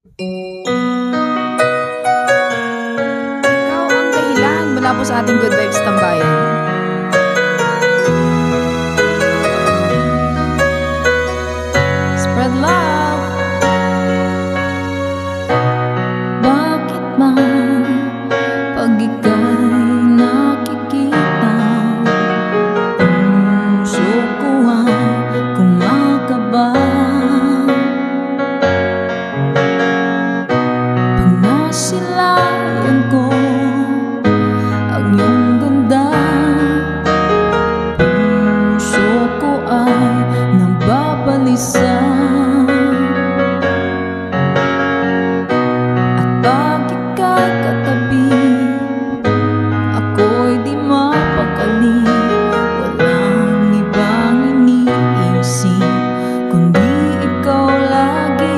Ikaw ang dahilan mula po sa ating Good Vibes Tambayan. Spread love! Bakit ba pag ika'y nakikita, puso ko ay kumakaba? Pag nasilayan ko ang iyong ganda, puso ko ay nababalisa. Pag ika'y katabi, ako'y di mapakali. Walang ibang iniisip kundi ikaw lagi.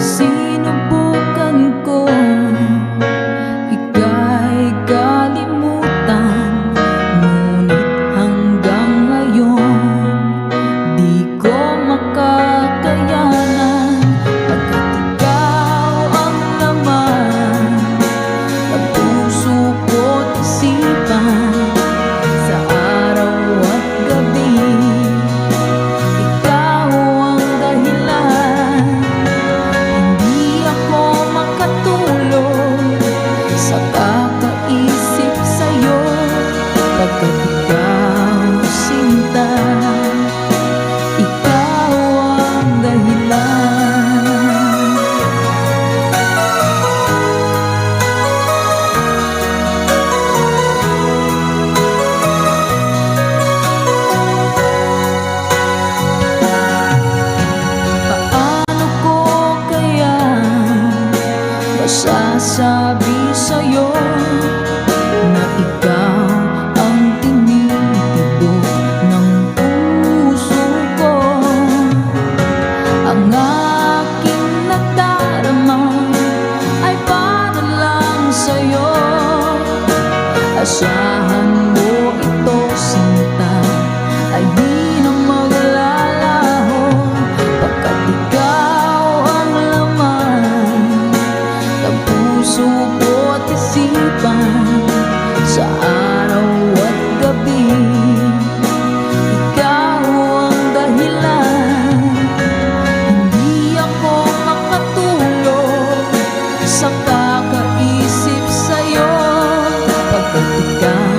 Sinubukan ko ika'y kalimutan, ngunit hanggang ngayon di ko makakayanan. Pagkat ikaw ang laman ng puso ko't isipan, sa araw at gabi ikaw ang dahilan. Hindi ako makatulog sa kakaisip sa'yo, pagkat ikaw sinta, ikaw ang dahilan. Paano ko kaya masasabi sa'yo na ikaw ang tinitibok ng puso ko? Ang aking nadarama ay para lang sa'yo. Asahan mo ito, sinta, ay di na maglalaho, pagkat ikaw ang laman ng puso ko't isipan, sa araw at gabi ikaw ang dahilan. Hindi ako makatulog sa kakaisip sa'yo, pagkat ikaw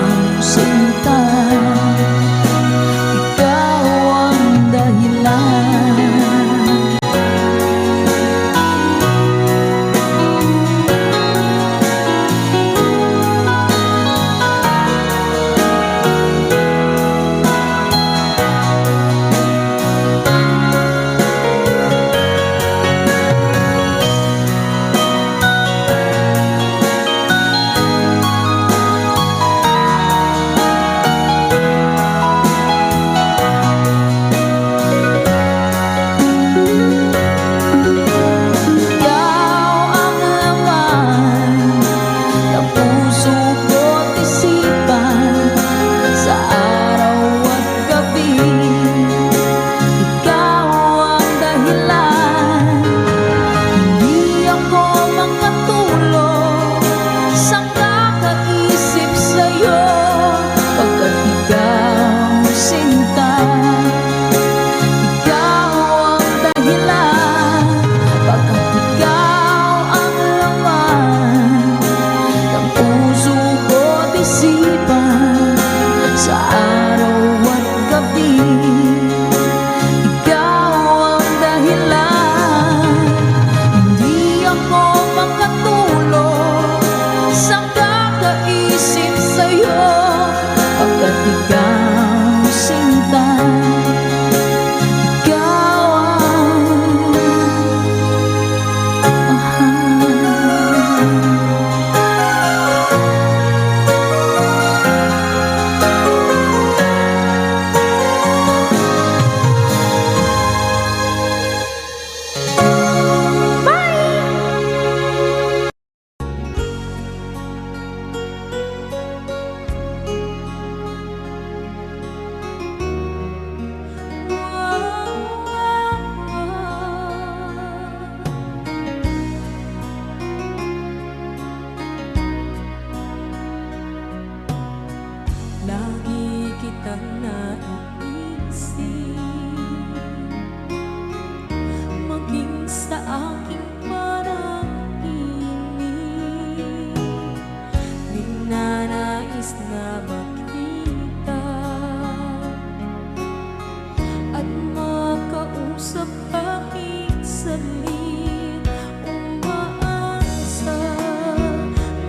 pilit umaasa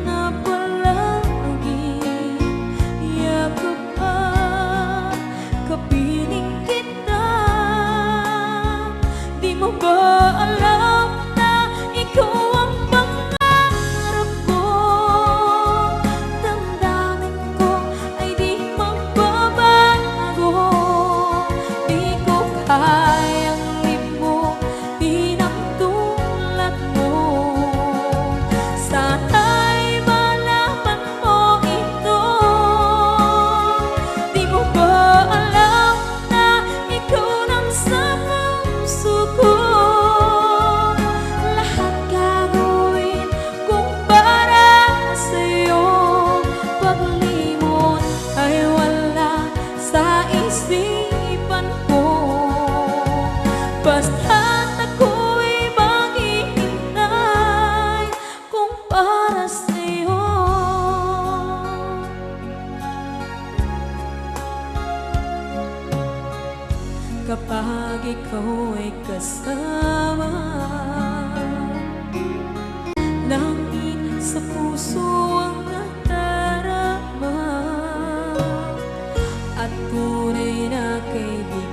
na palagi yakap at kapiling kita. Di mo ba alam na ikaw ang pangarap ko? Damdamin ko ay di magbabago. Di ko kayang limutin ang tulad mo. Sana'y malaman mo ito. Di mo ba alam na ikaw lang sa puso ko? Lahat gagawin kung para sa'yo. Paglimot ay wala sa isipan ko. Basta't ako'y maghihintay kung para sa'yo. Kapag ikaw ay kasama, langit sa puso ang nadarama, at tunay na kaibigan.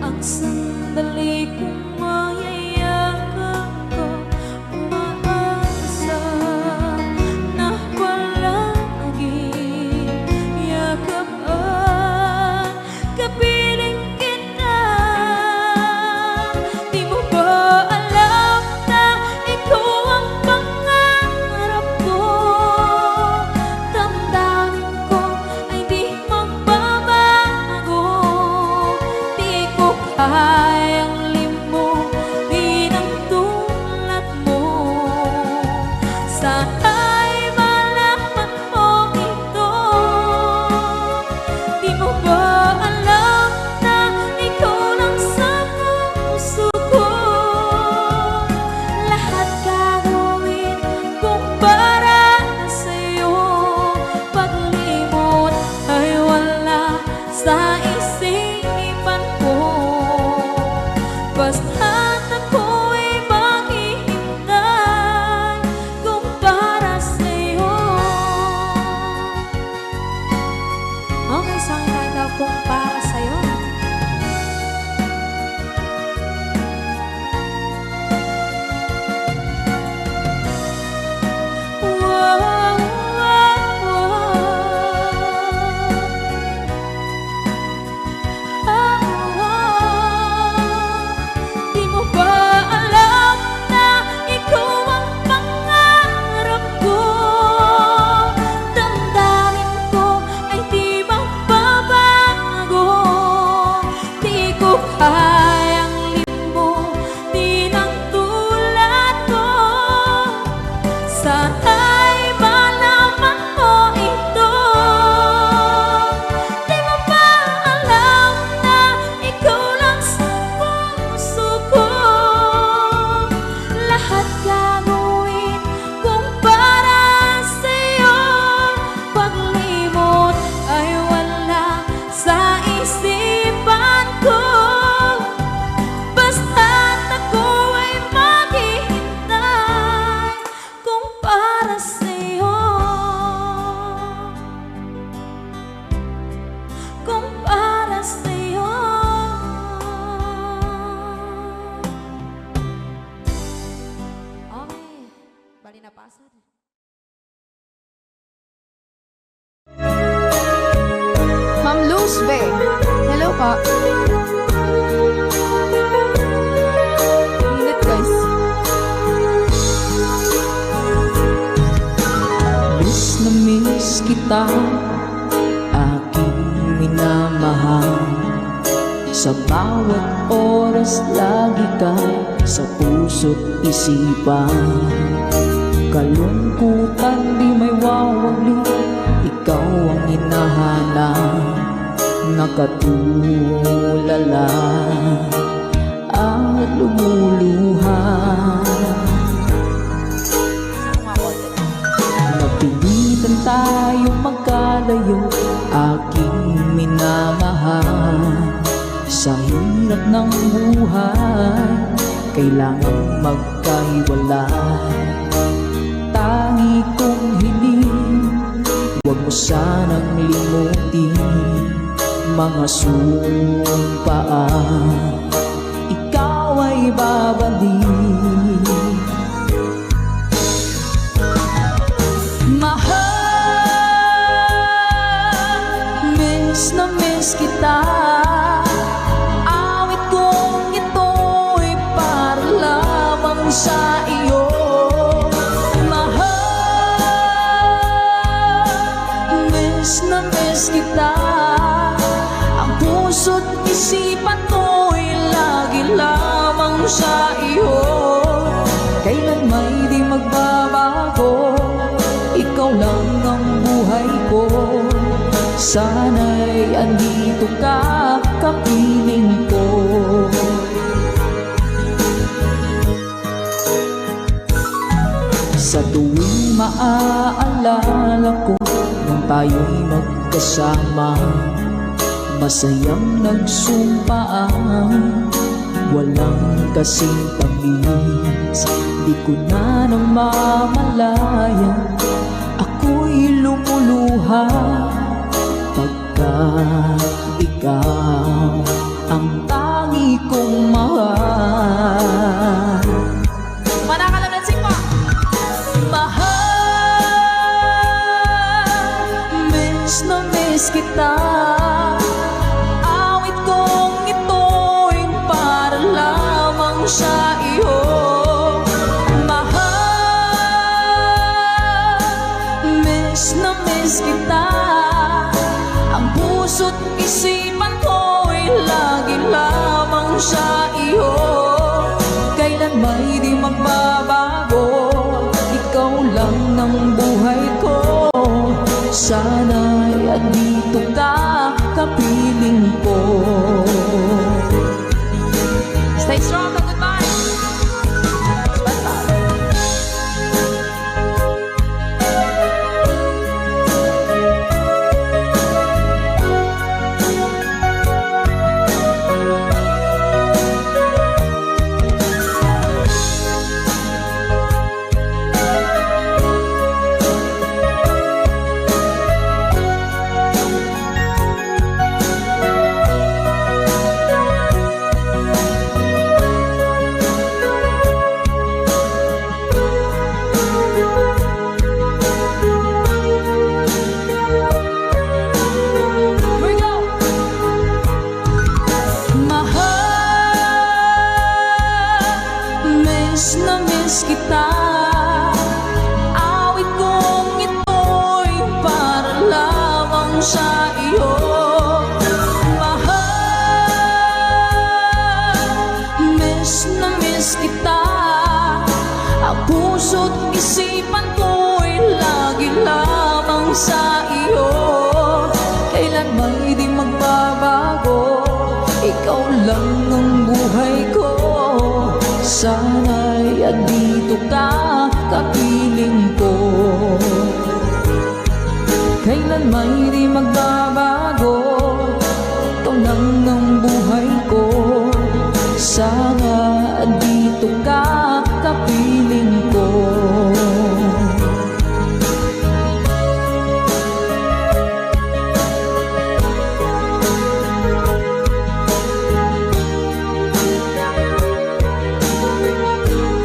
Ang sandali kong mayayakap ko, umaasa na palagi yakap at kapiling kita. Di mo ba alam na ikaw ang pangarap ko? Damdamin ko ay di magbabago. Di ko kayang limutin ang tulad mo. Sana'y malaman mo ito. Di mo ba alam na ikaw lang sa puso ko? Lahat gagawin kung para sa'yo. Paglimot ay wala sa isipan ko. Basta't ako'y maghihintay kung para sa'yo. Okay, saan kanta kung para sa'yo? Wow, wow, Di mo ba alam na ikaw ang pangarap ko? Damdamin ko ay di magbabago. Di ko kayang limutin ang tulad ko. Sana'y malaman mo ito. Di mo ba alam na ikaw lang sa puso ko? Lahat gagawin kung para sa'yo. Paglimot ay wala sa isipan ko. Basta't ako ay maghihintay kung para sa'yo. Kung para sa'yo. Okay, bali na pasad. Ma'am Luz Be. Hello po. Init guys. Miss na miss kita, aking minamahal. Sa bawat oras lagi ka sa puso't isipan. Kalungkutan di may wawali, ikaw ang hinahanap. Nakatulala at lumuluha. Napilitan tayong magkalayo, aking minamahal. Sa hirap ng buhay, kailangan magkahiwalay. Tangi kong hiling, huwag mo sanang limutin mga sumpaan ikaw ay babalik. Mahal, miss na miss kita. Awit kong ito'y para lamang sa iyo. Mahal, miss na miss kita. Ang puso't isipan ko'y lagi lamang sa iyo. Kailan may di magbabago, ikaw lang ang buhay ko. Sana'y andito ka, kapiling ko. Sa tuwing maaalala ko nung tayo'y magkasama, masayang nagsumpaan, walang kasing tamis. Di ko na namamalayan, ako'y lumuluha pagka ikaw ang tangi kong mahal. Manakalam ng sing po. Mahal, miss na miss kita. Awit kong ito'y para lamang sa iyo. Mahal, miss na miss kita. Ang puso't isipan ko'y lagi lamang sa iyo. Kailan may di magbabago, ikaw lang ng buhay ko. Sana'y andito ka, kapiling ko. Stay strong, goodbye. Miss na miss kita. Awit kong ito'y para lamang sa iyo. Mahal, miss na miss kita. Ang puso't isipan ko'y lagi lamang sa iyo. Kailan may di magbabago, ikaw lang ang buhay ko. Sana'y andito ka, kapiling ko. Kailan may di magbabago, ikaw lang ang buhay ko. Sana andito ka, kapiling ko.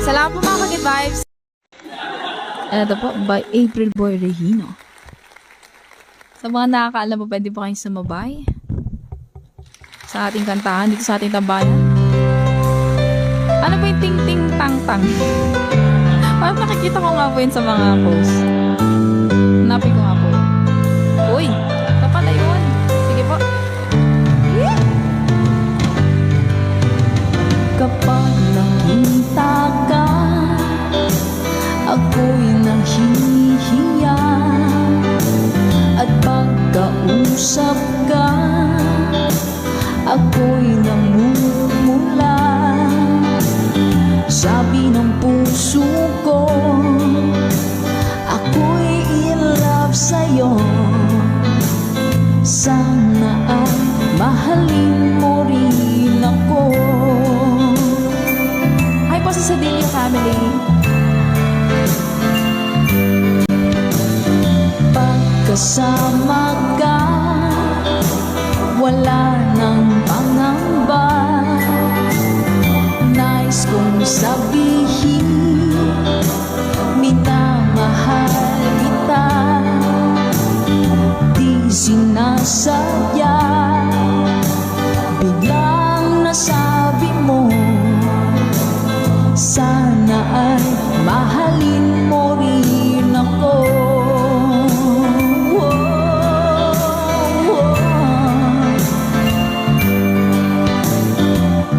Salamat po mga Good Vibes. Ito po, by April Boy Regino. Sa mga nakakaalam po, pwede po kayong sumabay sa ating kantahan dito sa ating tambayan. Ano po yung ting-ting tang-tang? Parang nakikita ko nga po yun sa mga posts. Hanapin ko nga po yun. Uy, ito pala yun. Sige po. Kapag nakita ka, ako'y nahihiya. At pagkausap ka, ako'y namumula. Sabi ng puso ko, ako'y in love sa sinasadya. Biglang nasabi mo, sana ay mahalin mo rin ako.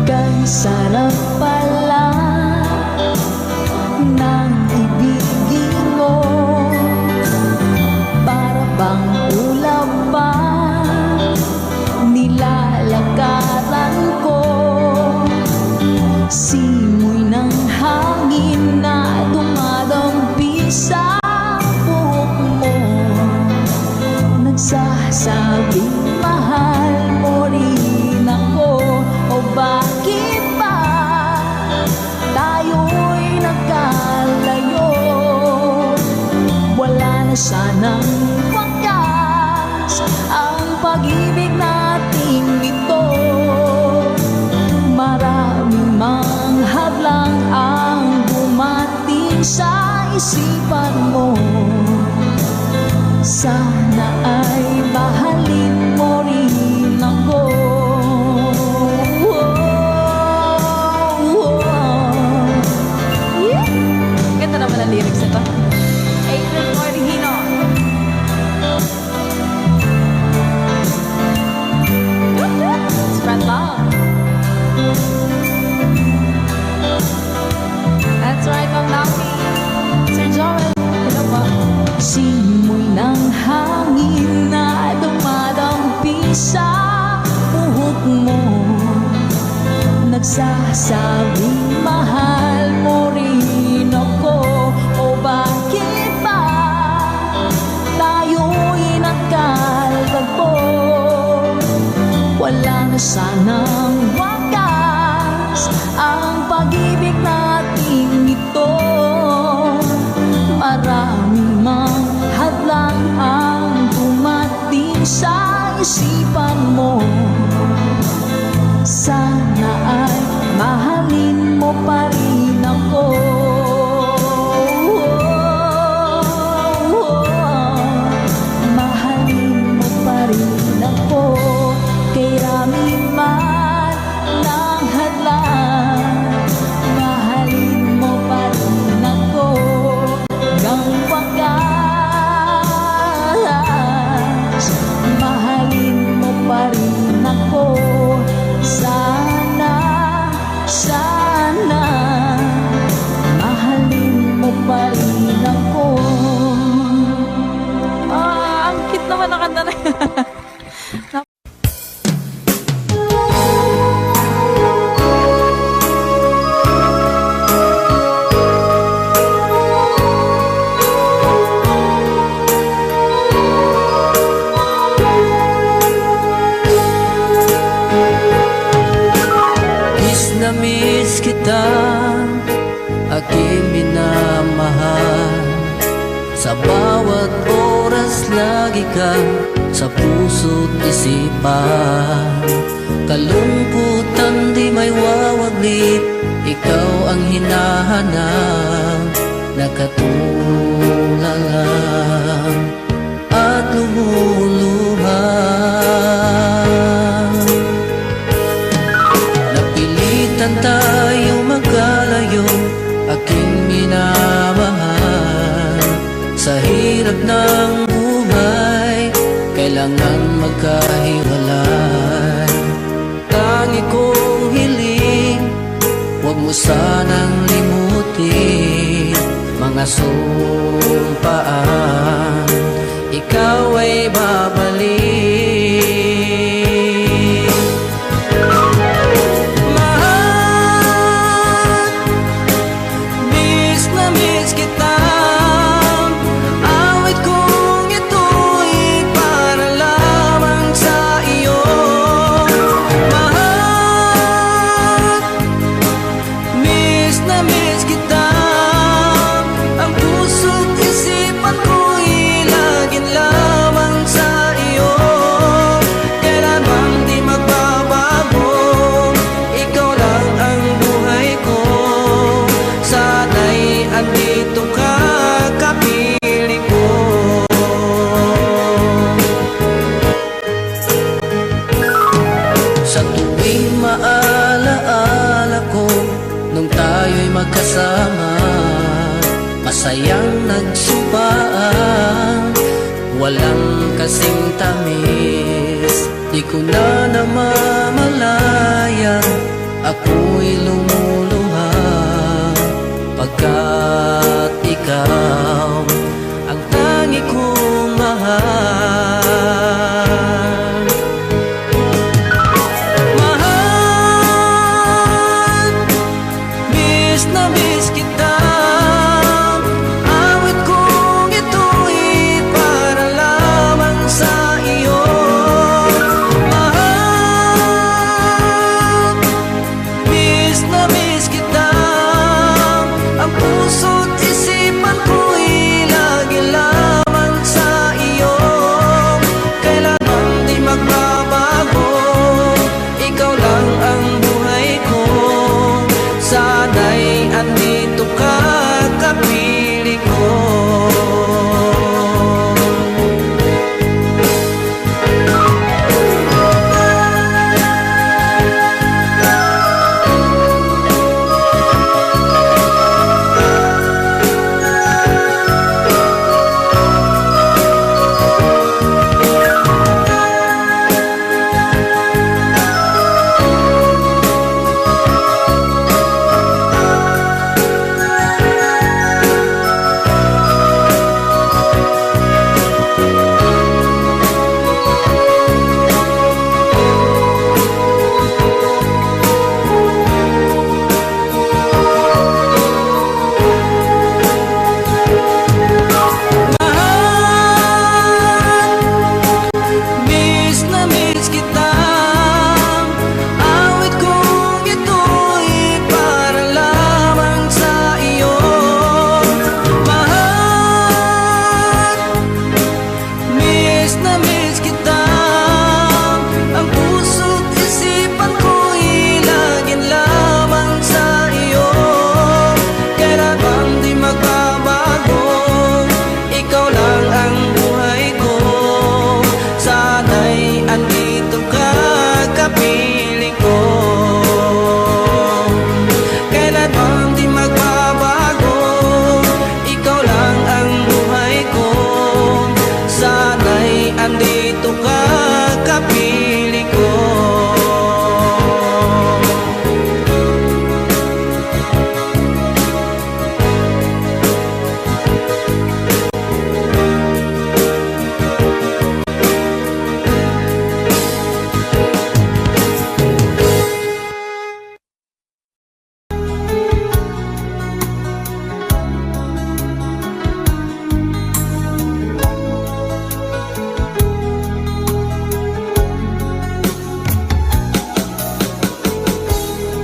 Kay sarap pala ng ibigin mo, para bang ulap ba nilalakaran ko. Simoy ng hangin na dumadampi sa buhok mo, nagsasabing mahal mo rin ako. O bakit ba tayo'y nagkalayo? Wala na sanang wakas ang pag-ibig nating ito. Maraming mang hadlang ang dumating sa isipan mo. Sana ay mahalin mo rin ako. Ganda naman ang lyrics nito. April Boy Regino. Spread love. That's right, Ma'am Naomi. Sir Joel, hello po. Simoy ng hangin na dumadampi sa buhok mo, nagsasabing mahal mo rin ako. O bakit ba tayo'y nagkalagpo? Wala na sanang wakas ang pag-ibig nating ito. Maraming mang hadlang ang dumating sa isipan mo. Sana ay mahalin mo pa rin ako. Mahalin mo pa rin ako. Kay rami man ng hadlang, mahalin mo pa rin ako. Hanggang wakas, mahalin mo pa rin ako. Sana, sana, mahalin mo pa rin ako. Ang cute naman na kanta na yan. Miss kita, aking minamahal. Sa bawat oras lagi ka sa puso't isipan. Kalungkutan di may wawaglit, ikaw ang hinahanap. Nakatulala at lumuluha. Napilitan tayo magkalayo, aking minamahal. Sa hirap ng buhay, kailangan magkahiwalay. Tangi kong hiling, huwag mo sanang limutin mga sumpaan, ikaw ay babalik. Mahal, miss na miss kita. Awit kong ito'y para lamang sa iyo. Mahal, miss na miss kita. Ang puso't isipan ko'y laging lamang sa iyo. magkasama, masayang nagsumpaan, walang kasing tamis. Di ko na namamalayan, ako'y lumuluha, pagkat ikaw ang tangi kong mahal. Mahal, miss na miss kita. Awit kong ito'y para lamang sa iyo. Mahal, miss na miss kita. Ang puso't isipan ko'y lagi lamang sa iyo. Kailanman di magbabago, ikaw lang ang buhay ko. Sana'y andito ka, kapiling ko. Miss na miss kita. Awit kong ito'y para lamang sa iyo. Mahal, miss na miss kita. Ang puso't isipan ko'y laging lamang sa iyo. Kailanman di magbabago, ikaw lang ang buhay ko. Sana'y andito ka, kapiling ko. Kailanman di magbabago, ikaw lang ang buhay ko. Sana'y andito ka, kapiling ko.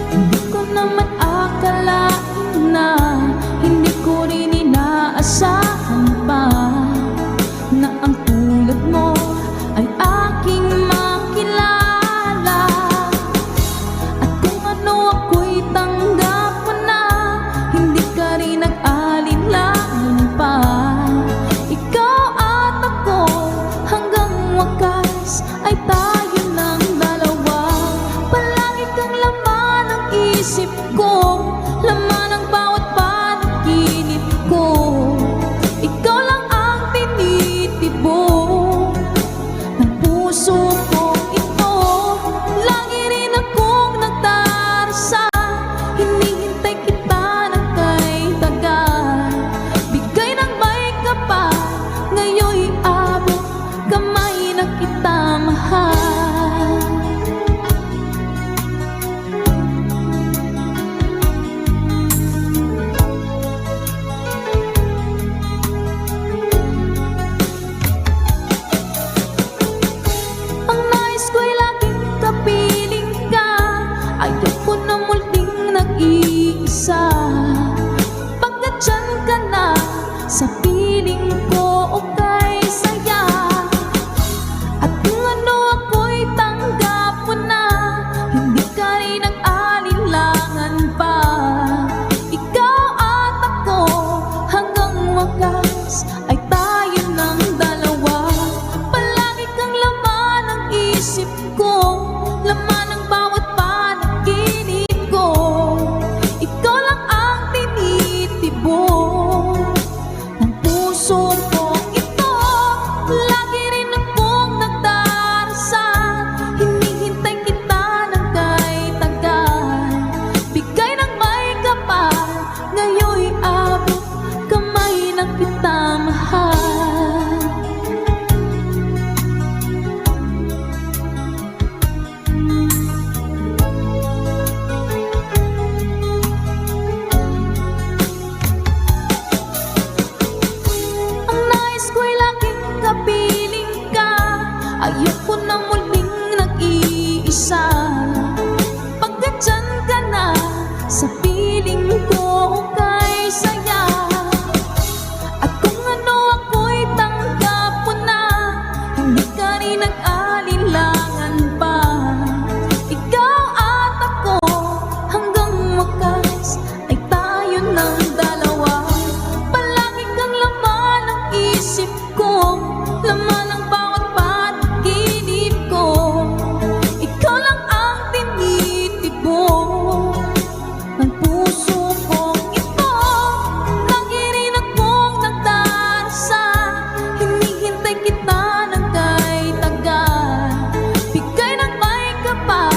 Hindi ko naman akalain na, hindi ko rin inaasahan pa, na ang tulad mo ay aking makilala. At kung ano ako'y tanggap mo na, hindi ka rin nag-alinlangan pa. Ikaw at ako hanggang wakas ay tayo ng dalawa. Palagi kang laman ng isip ko, laman ng bawat panaginip ko. Ikaw lang ang tinitibok ng puso kong ito. Lagi rin akong nagdarasal, hinihintay kita ng kay tagal. Bigay ng may kapal, ngayon'y abot kamay na kita mahal. Ang nais ko'y laging kapiling ka, ayoko na muling nag-iisa. Pagkat dyan ka na, sa piling ko okay saya. At kung ano ako'y tanggap mo na, hindi ka rin nag-alinlangan pa. Ikaw at ako hanggang wakas ay tayo ng dalawa. Palagi kang laman ng isip ko, laman ng bawat panaginip ko. Ikaw lang ang sa piling ko kay saya. At kung ano ako'y tanggap mo na, hindi ka rin nag-alinlangan pa. Ikaw at ako hanggang wakas ay tayo ng dalawa. Palagi kang laman ng isip ko, laman ng bawat panaginip ko. Ikaw lang ang tinitibok ng puso kong ito. Lagi rin akong nagdarasal, hinihintay kita ng kay tagal. Bigay ng may kapal,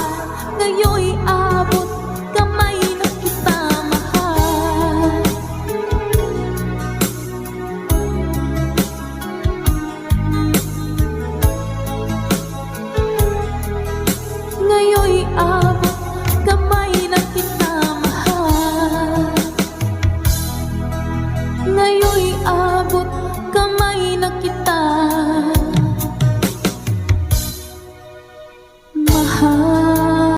ngayon'y abot kamay na kita mahal. Ngayon'y abot kamay na kita mahal. Ngayon'y abot kamay na kita mahal.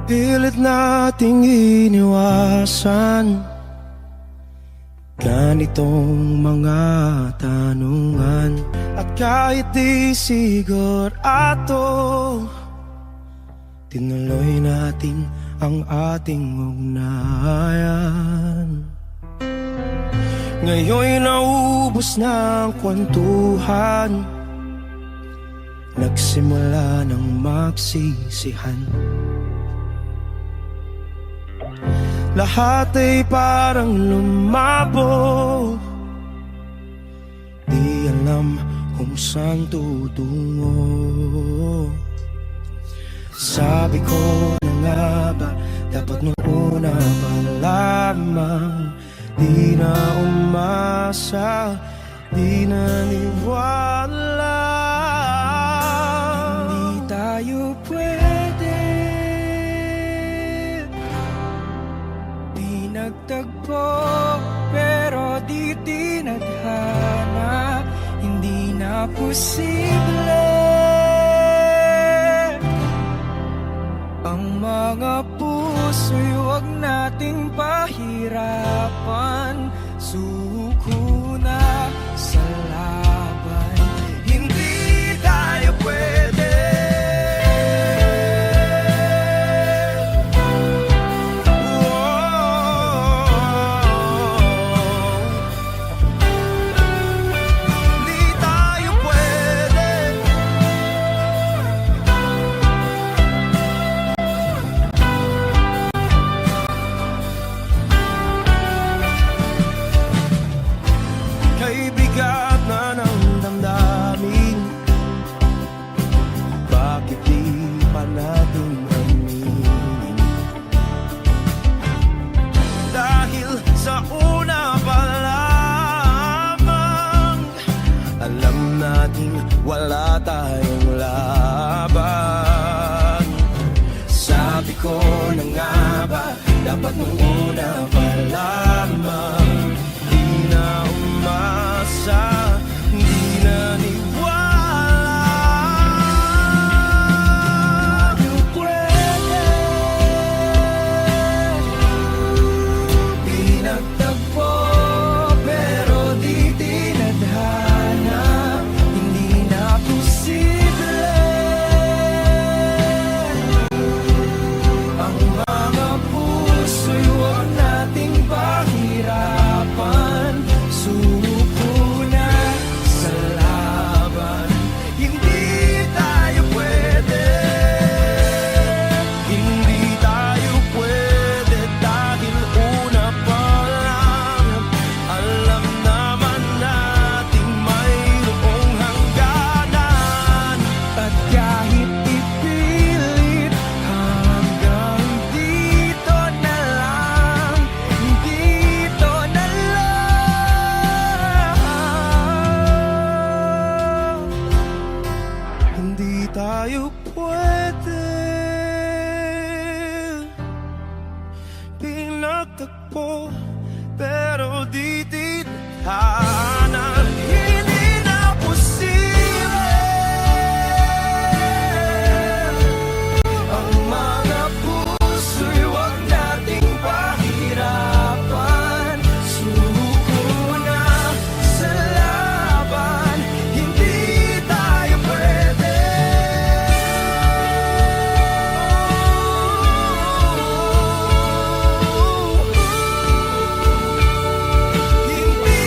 Pilit nating iniwasan ganitong mga tanungan. At kahit di sigurado, tinuloy natin ang ating ugnayan. Ngayon'y naubos na ang kwentuhan, nagsimula ng magsisihan. Lahat ay parang lumabo, di alam kung saan tutungo. Sabi ko na nga ba, dapat nung una pa lamang, di na umasa, di naniwala. Hindi tayo pwede, di nagtagpo, pero di tinadhana. Hindi na posible ang mga puso'y huwag nating pahirapan. Suko na sa laban, hindi tayo pwede. Hindi tayo pwede. Kay bigat na ng damdamin, bakit di pa natin aminin? Dahil sa una pa lamang, alam nating wala tayong laban. Sabi ko na nga ba, dapat nung una pa lamang, di na umasa, di naniwala. Tayo pwede, di nagtagpo, pero di tinadhana. Hindi na posible ang mga puso'y huwag nating pahirapan. magtagpo, pero di tinadhana. Hindi na posible ang mga puso'y huwag nating pahirapan. Suko na sa laban, hindi tayo pwede. Hindi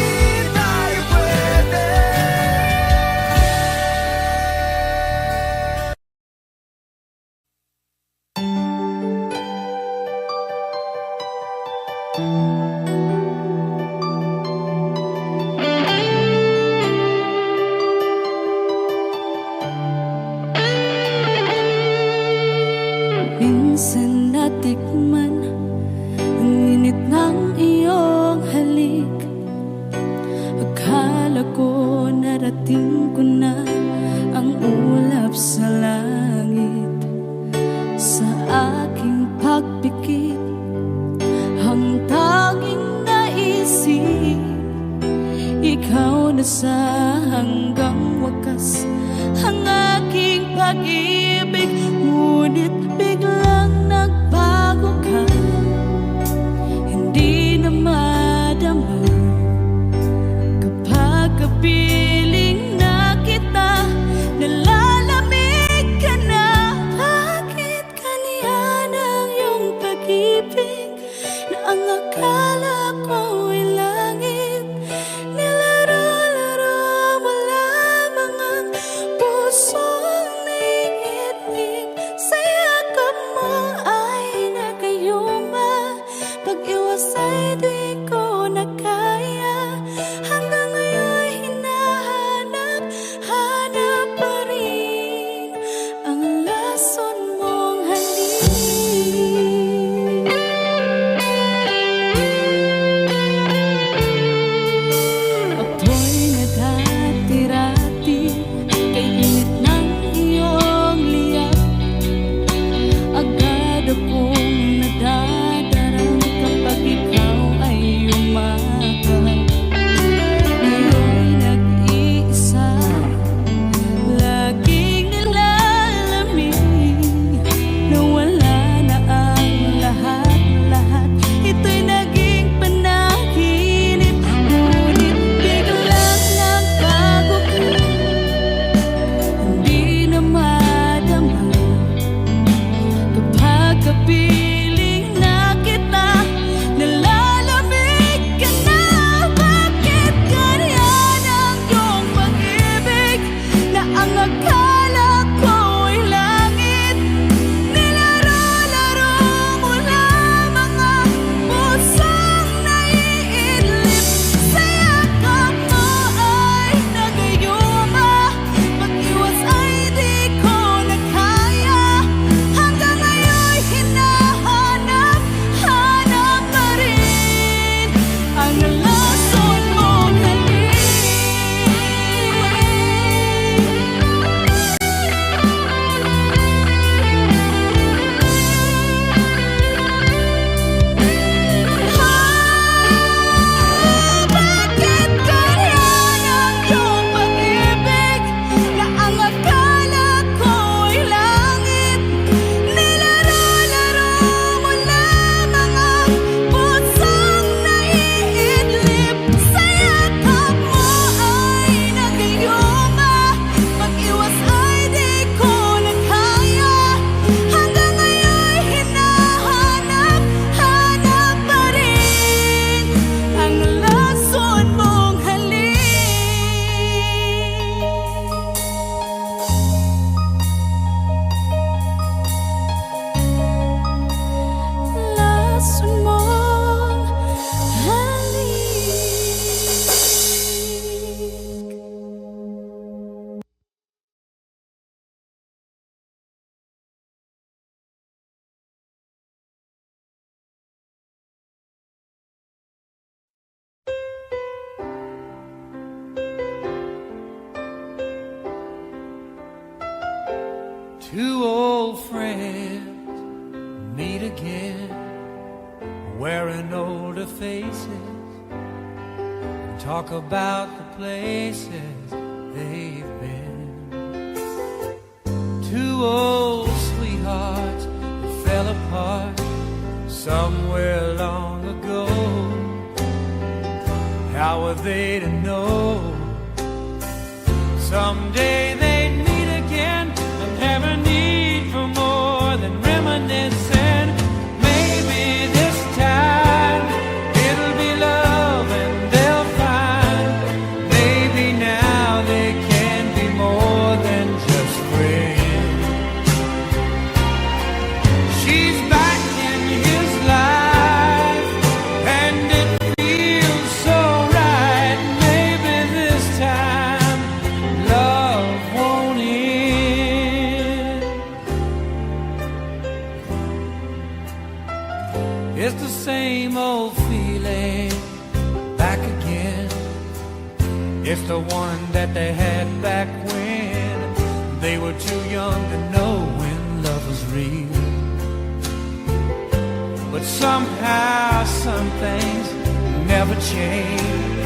tayo pwede. Minsan natikman ang init ng iyong halik. Akala ko narating ko na ang ulap sa langit. Sa aking pagpikit, ang tanging naisip, ikaw na sa hanggang wakas ang aking pag-ibig. Ngunit biglang nagbago ka, hindi na madama. Kapag kapiling na kita, nalalamig ka na. Bakit kaniyan ang iyong pag-ibig na ang akala ko'y langit? Nilaro-laro mo lamang ang pusong naiitlip. Sa yakap mo ay nagayuma, pag-iwas ay di ko na kaya. Hanggang ngayon hinahanap, hanap pa rin ang lason mong halik. Ako'y nadati-rati kay init ng iyong liyak. Agad akong nadadarang kapag ikaw ay umakap. Ngayon nag-iisa, laging nilalamig. Nawala na ang lahat-lahat, ito'y naging panaginip. Ngunit biglang nagbago ka, hindi na madama. Kapag kapiling na kita, nalalamig ka na. Bakit ganyan ang iyong pag-ibig na ang akala ko'y langit? Nilaro-laro mo lamang ang pusong naiidlip. Sa yakap mo ay nagayuma, pag-iwas ay di ko na kaya. Hanggang ngayon hinahanap, hanap pa rin ang lason mong halik. Bakit ganyan ang iyong pag-ibig na ang akala ko'y langit? Nilaro-laro mo lamang ang pusong naiidlip. Sa yakap mo ay nagayuma, pag-iwas ay di ko na kaya. Hanggang ngayon hinahanap, hanap pa rin ang lason mong halik. Lason mong halik. Two old friends meet again. wearing older faces, and talk about the places they've been. Two old sweethearts that fell apart somewhere long ago. How were they to know someday they'd meet again and have a need for more than reminiscing? Maybe this time it'll be love and they'll find maybe now they can be more than just friends. She's back in his life and it feels so right. Maybe this time love won't end. It's the same old feeling back again. It's the one that they had back when they were too young to know when love was real. But somehow some things never change,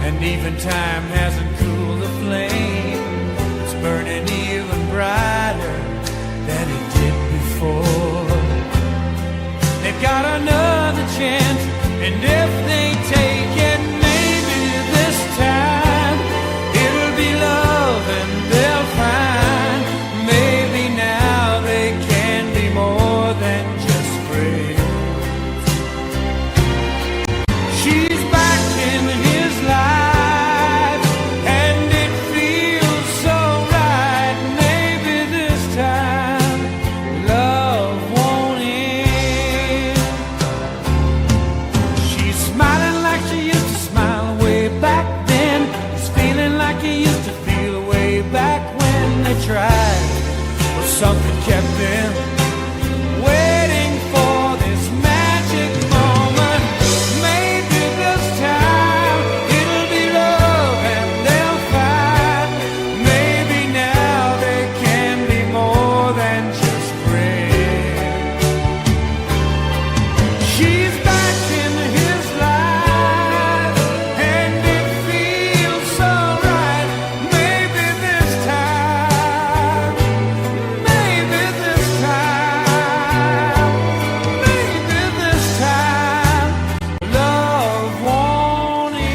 and even time hasn't cooled the flame. It's burning even brighter than it did before. They've got another chance, and if they take it, maybe this time it'll be love and they'll find maybe now they can be more than just friends. She's back in his life and it feels so right. Maybe this time love won't end. She's smiling like she used to smile way back then. He's feeling like he used to feel way back when they tried. But something kept them waiting for this magic moment. Maybe this time it'll be love and they'll find maybe now they can be more than just friends. She's back in his life and it feels so right. Maybe this time, maybe this time, maybe this time love won't end.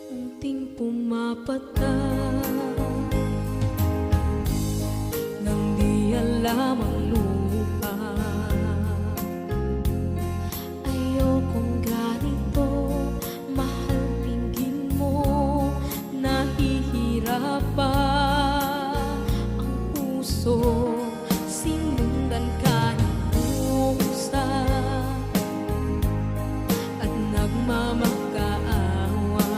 Unting pumapata nang di alam ang lupa. Ayokong ganito, mahal pinggin mo. Nahihirap pa ang puso, sinundan ka ng pusa at nagmamakaawa.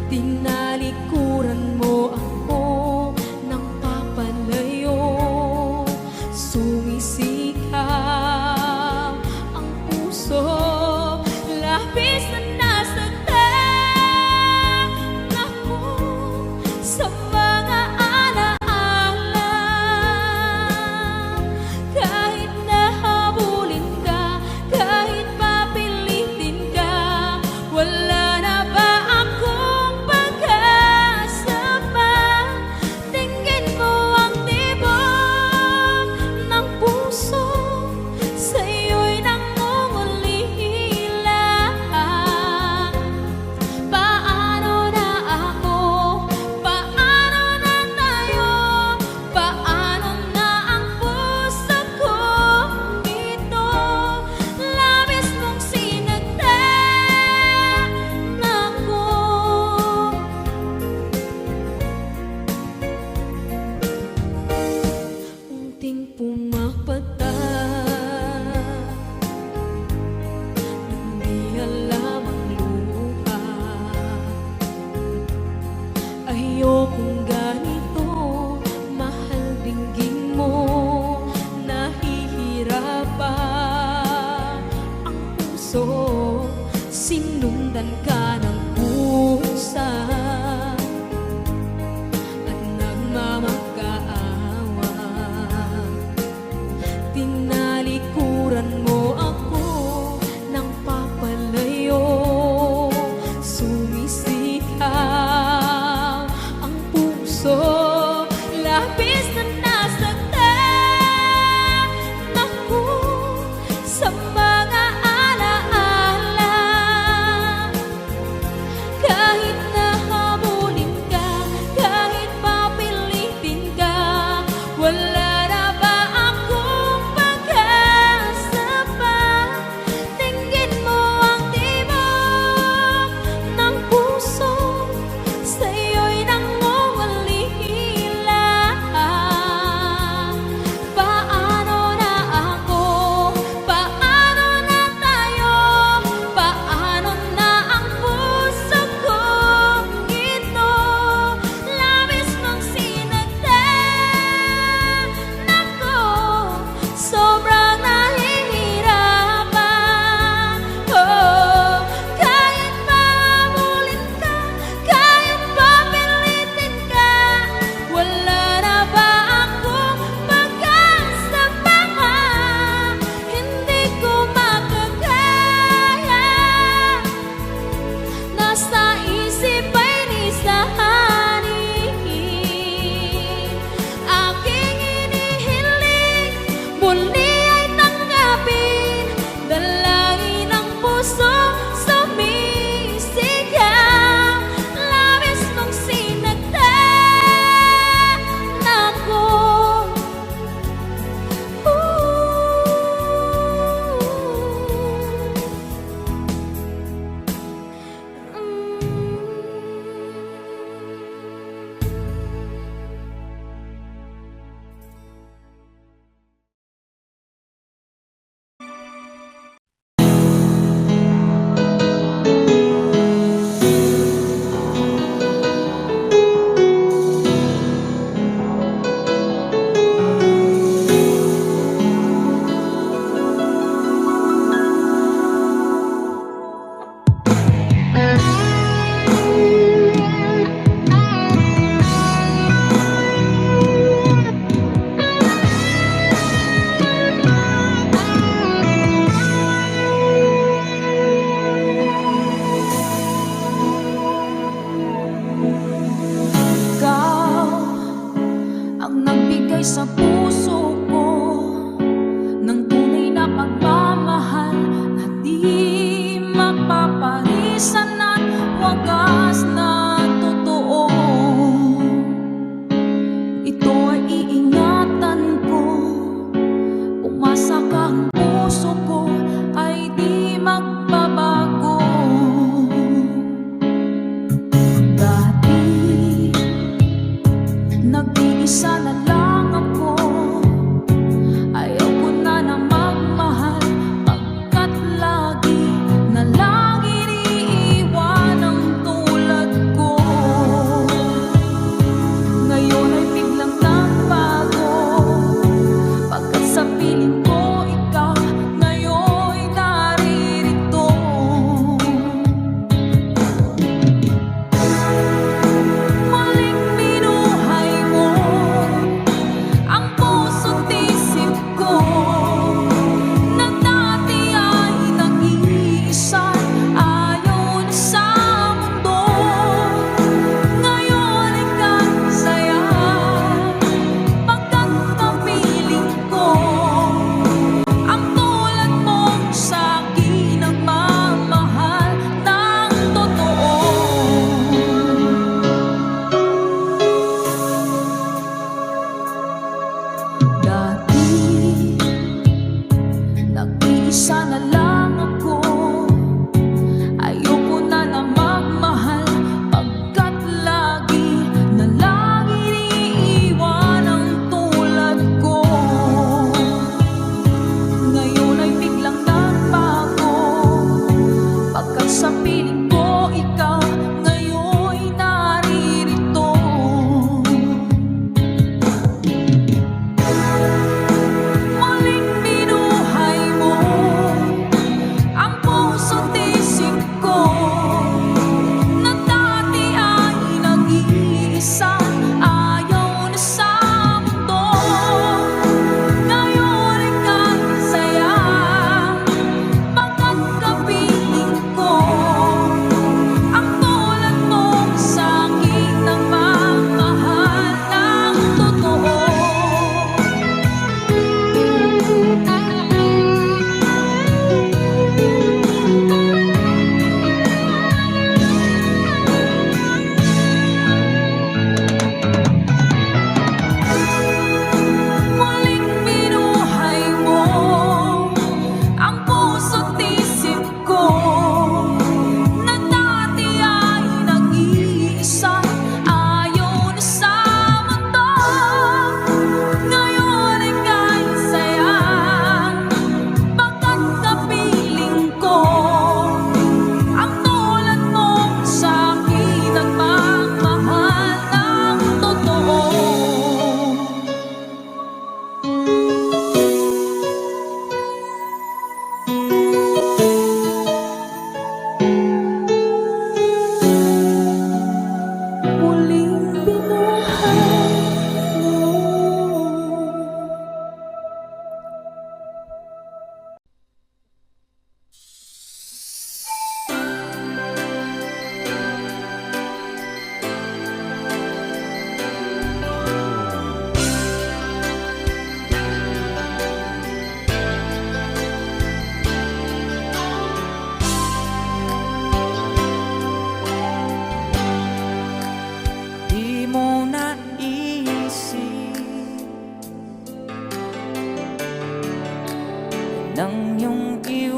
Tinalikuran mo ako ng papalayo, sumisikap ang puso, labis na nasaktan ako sa mga alaala. Kahit nahabulin ka, kahit papilitin ka, wala na ba akong pag-asa pa? Tingin mo ang tibok ng puso, sa'yo'y nangungulila. Paano na ako? Paano ayokong ganito. Mahal, dinggin mo, nahihirapan ang puso. Sinundan ka ng pusa at nagmamakaawa. Tinalikuran mo ako ng papalayo. Sumisigaw ang puso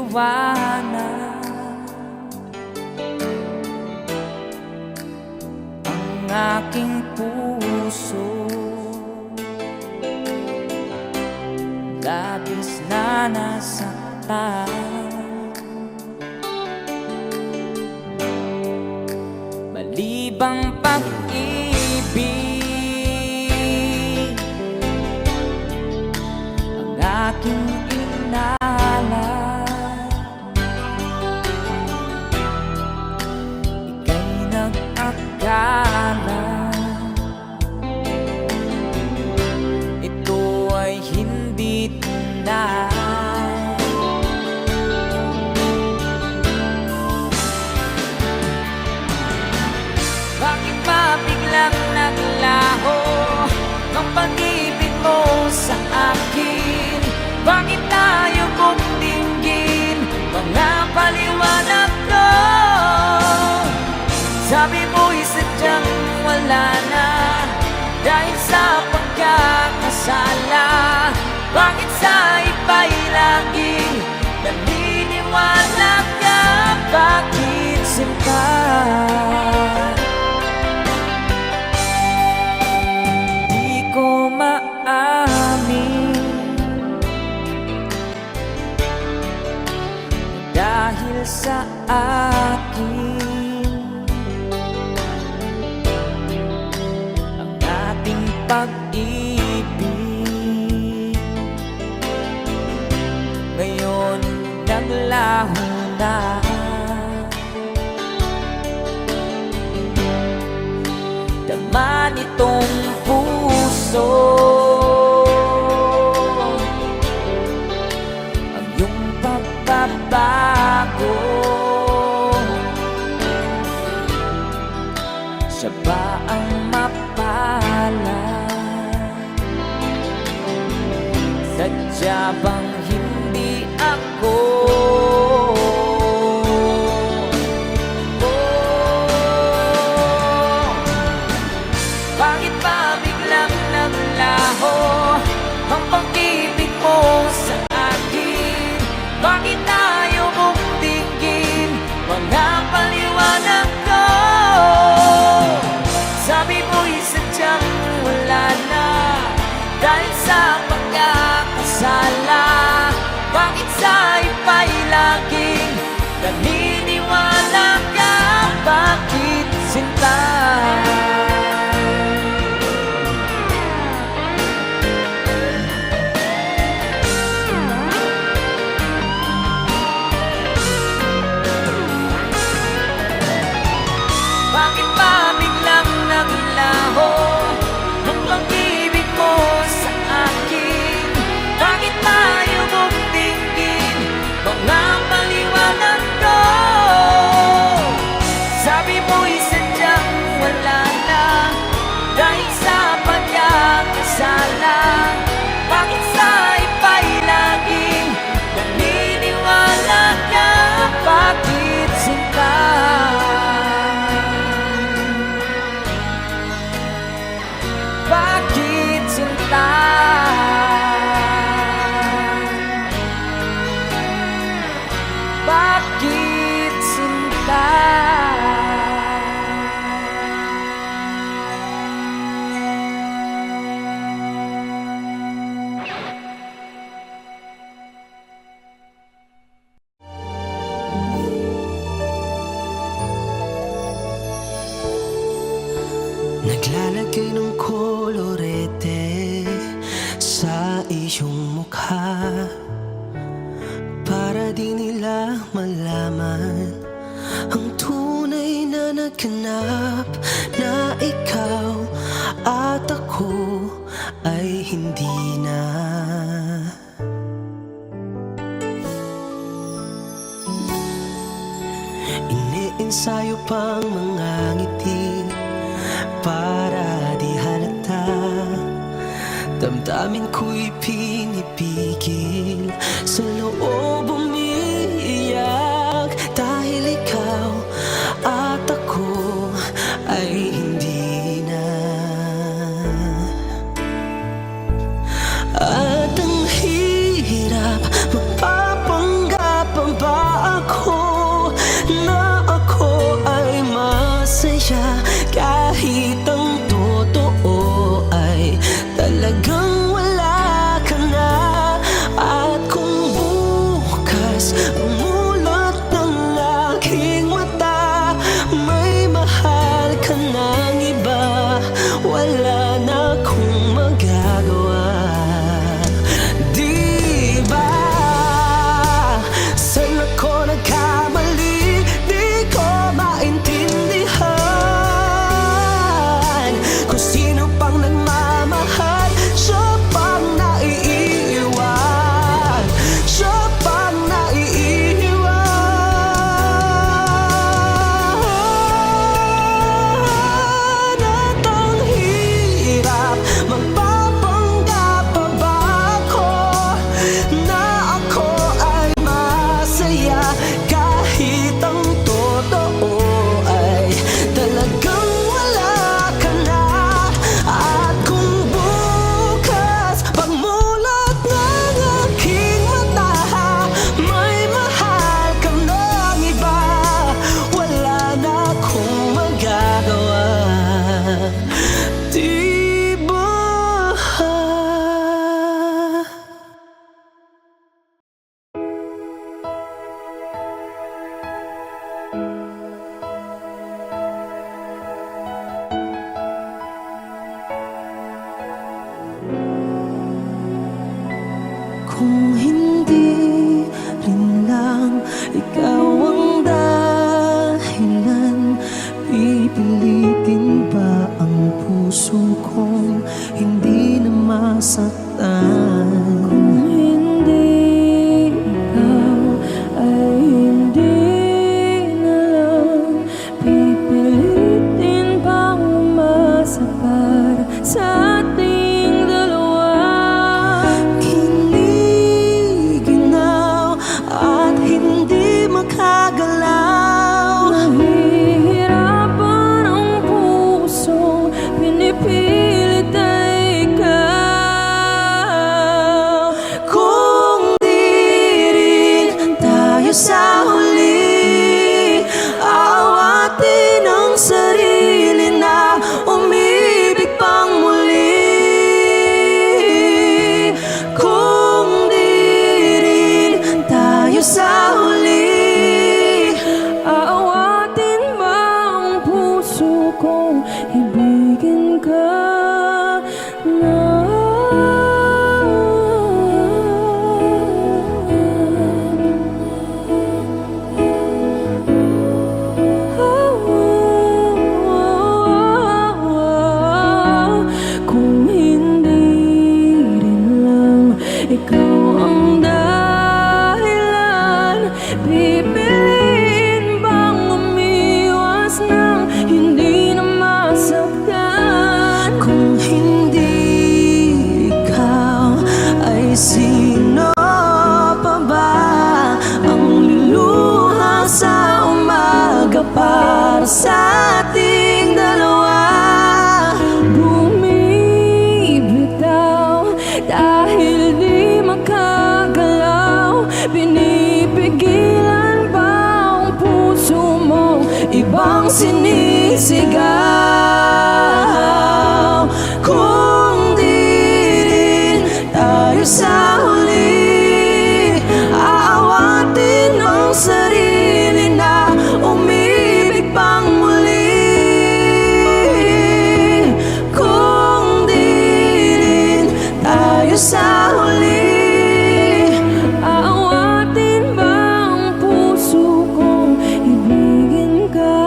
liwanag ang aking puso. Labis na nasaktan, malibang pag-ibig ang aking inalay. Ika'y nag-akala ito ay hindi tunay. Bakit ba biglang naglaho ang pag-ibig mo sa akin? Bakit tayo mong dinggin mga paliwanag ko? Sabi mo'y sadyang wala na dahil sa pagkakasala. Bakit sa iba'y laging naniniwala ka? Bakit sinta? Di ko maamin dahil sa akin ang ating pag-ibig ngayon naglaho na. Dama nitong puso ang iyong pagbabago. Siya ba ang mapala? Sadya bang hindi ako? Bakit ba biglang naglaho ang pag-ibig mo sa akin? Bakit tayo mong dinggin mga paliwanag ko? Sabi mo'y sadyang wala na dahil sa pagkakasala. Bakit sa iba'y laging naniniwala ka? Bakit sinta? Bakit ba biglang naglaho ang pag-ibig mo sa akin? Bakit tayo mong dinggin mga paliwanag ko? Sabi mo'y sadyang wala na dahil sa pagkakasala. Bakit sa iba'y laging naniniwala ka? Bakit sinta? Bakit sinta? Bakit sinta? Naglalagay ng kolorete sa iyong mukha para di nila malaman ang tunay na naghanap na ikaw at ako ay hindi na. Iniensayo pang mga ngiti para di halata. Damdamin ko'y pinipigil sa loob umiiyak dahil ikaw at ako ay hindi na. At ang hirap magpapanggap ang kong hindi na masaktan. Kung hindi ikaw ay hindi na lang pipilitin pang umasa para sa ating dalawa. Kiniginaw at hindi makagalaw. Nahihirapan ang pusong pinipilit ay ikaw. Kung di rin tayo sa huli, awatin ang sarili na umibig pang muli. Kung di rin tayo sa huli, Aawatin ba ang puso kong ibigin ka na? Kung hindi rin lang ikaw ang dahilan, pipiliin bang umiwas ng hindi na masaktan? kung hindi ikaw, ay sino pa ba ang luluha sa umaga para sa ating dalawa? Bumibitaw dahil di makagalaw, pinipigilan ba ang puso mo ibang sinisigaw? Kung di rin tayo sa huli, aawatin ang sarili na umibig pang muli. Kung di rin tayo sa huli, Aawatin ba ang puso kong ibigin ka?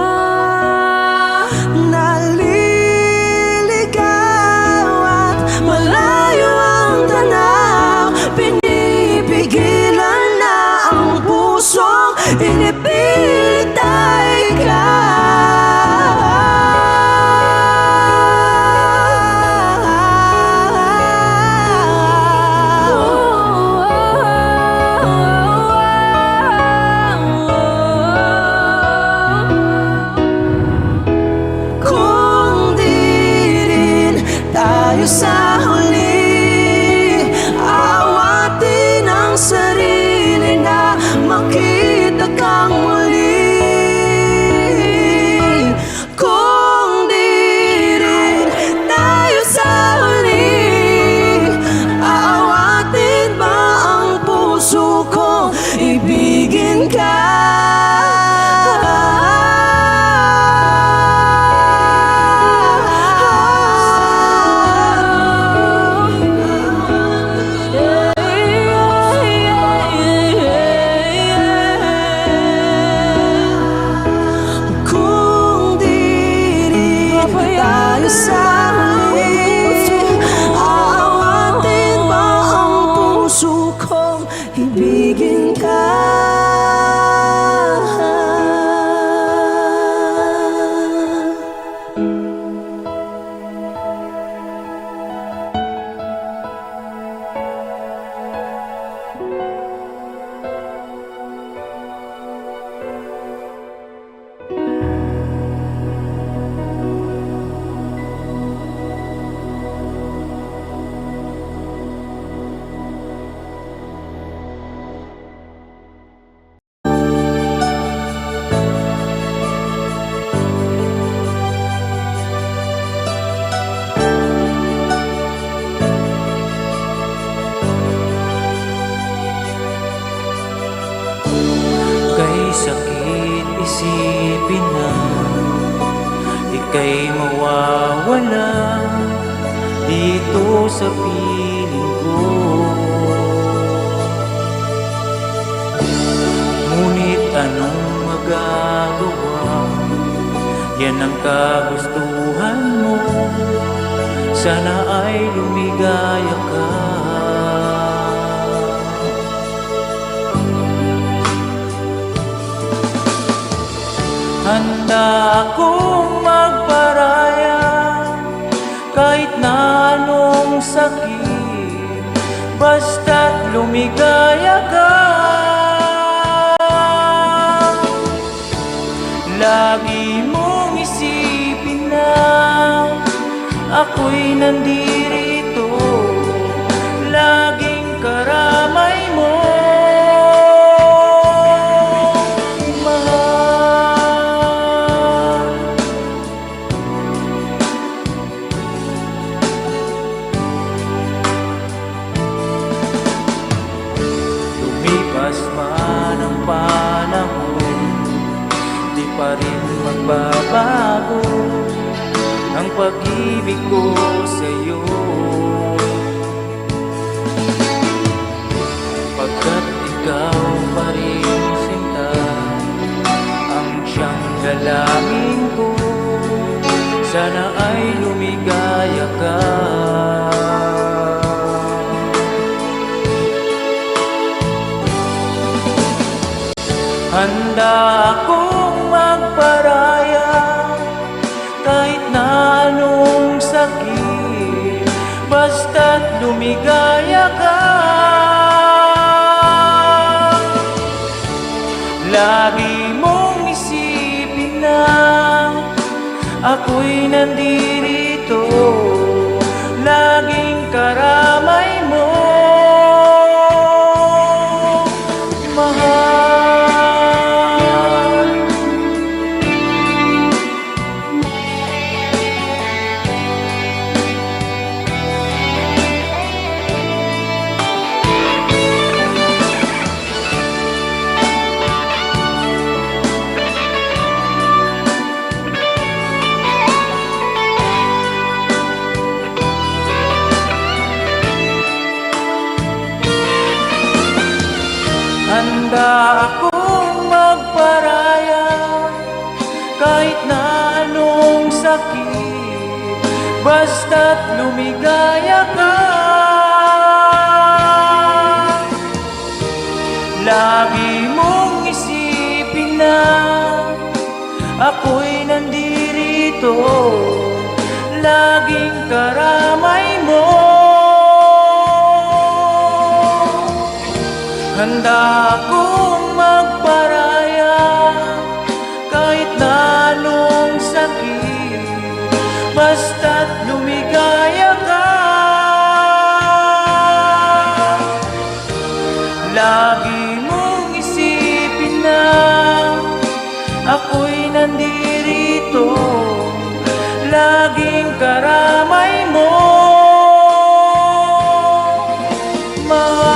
naliligaw at malayo ang tanaw, pinipigilan na ang pusong inipilit ay kung di rin tayo sa huli, awatin ang sarili na makita kang muli. Kung di rin tayo sa huli, aawatin ba ang puso kong ibigin ka? Kung di rin tayo sa huli, aawatin ba ang puso kong ibigin ka? Kay sakit isipin na ika'y mawawala dito sa piling ko. Ngunit anong magagawa? Yan ang kagustuhan mo. sana ay lumigaya ka. Handa akong magparaya kahit na anong sakit, basta't lumigaya ka. Lagi mong isipin na ako'y nandirito, laging karamay mo, mahal. Lumipas man ang panahon, di pa rin magbabago ang pag-ibig ko sa'yo. Pagkat ikaw pa rin sinta ang siyang dalangin ko, sana ay lumigaya ka. Handa akong magparaya kahit na anong sakit, basta't lumigaya ka. Lagi mong isipin na ako'y nandirito, laging karamay mo, mahal. Handa akong magparaya kahit na anong sakit, basta't lumigaya ka. Lagi mong isipin na ako'y nandirito, laging karamay mo. Handa akong magparaya kahit na anong sakit, basta't lumigaya ka. Lagi mong isipin na ako'y nandirito, laging karamay mo, mahal.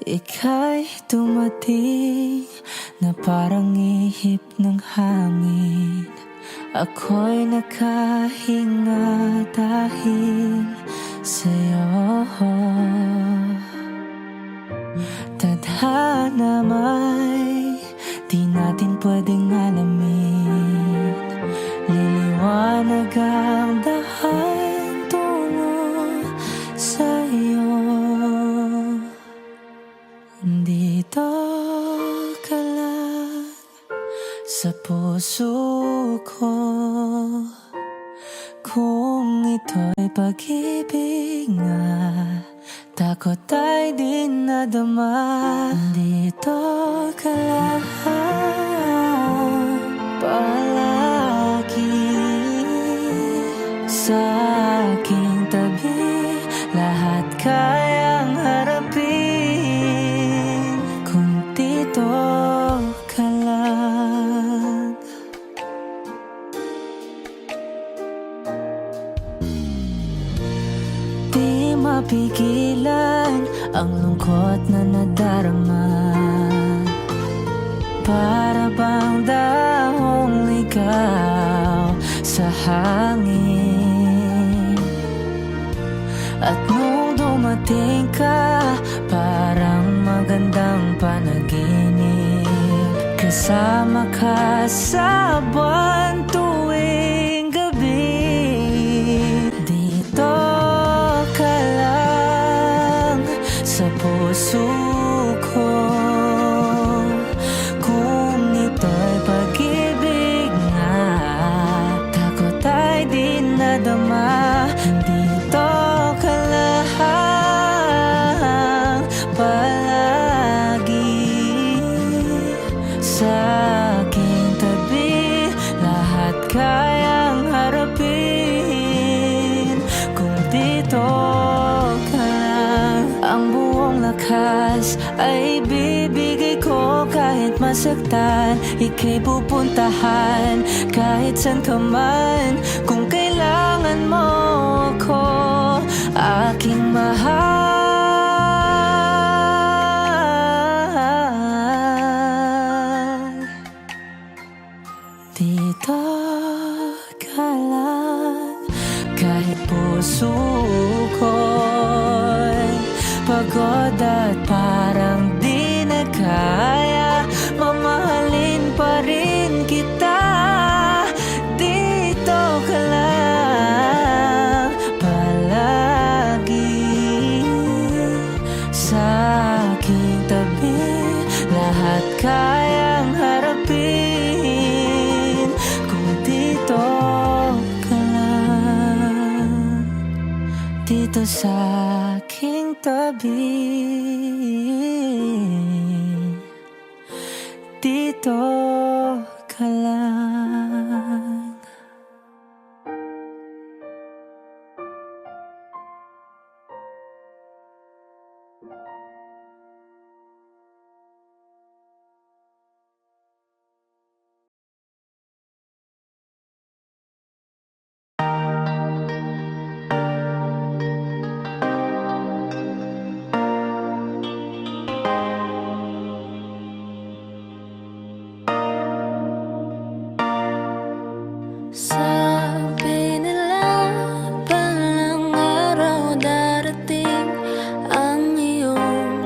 Ika'y dumating na parang ihip ng hangin. Ako'y nakahinga dahil sa'yo. Tadhana may di natin pwedeng alamin. Liliwanag ang dahan tungo sa'yo. Dito ka lang sa puso ko, kung ito'y pag-ibig nga, takot ay di nadama. Dito ka lang palagi sa aking tabi, lahat kayang harapin kung dito ka lang. mapigilan ang lungkot na nadarama. Para bang dahong ligaw sa hangin. At nung dumating ka, parang magandang panaginip. Kasama ka sa buwan tuwing gabi. Dito ka lang sa puso ko. Kung ito'y pag-ibig nga, takot ay di nadama. Dito ka lang palagi sa aking tabi. Lahat kayang harapin kung dito ka lang. Ang buong lakas ay bibigay ko kahit masaktan. Ika'y pupuntahan kahit saan ka man. Kung kailangan mo ako, aking mahal. Dito ka lang kahit puso ko'y pagod at parang di na kaya. Mamahalin pa rin kita. Dito ka lang palagi sa aking tabi. Lahat kayang harapin kung dito ka lang. Dito sa aking tabi. Dito ka lang. Sabi nila palang araw darating ang iyong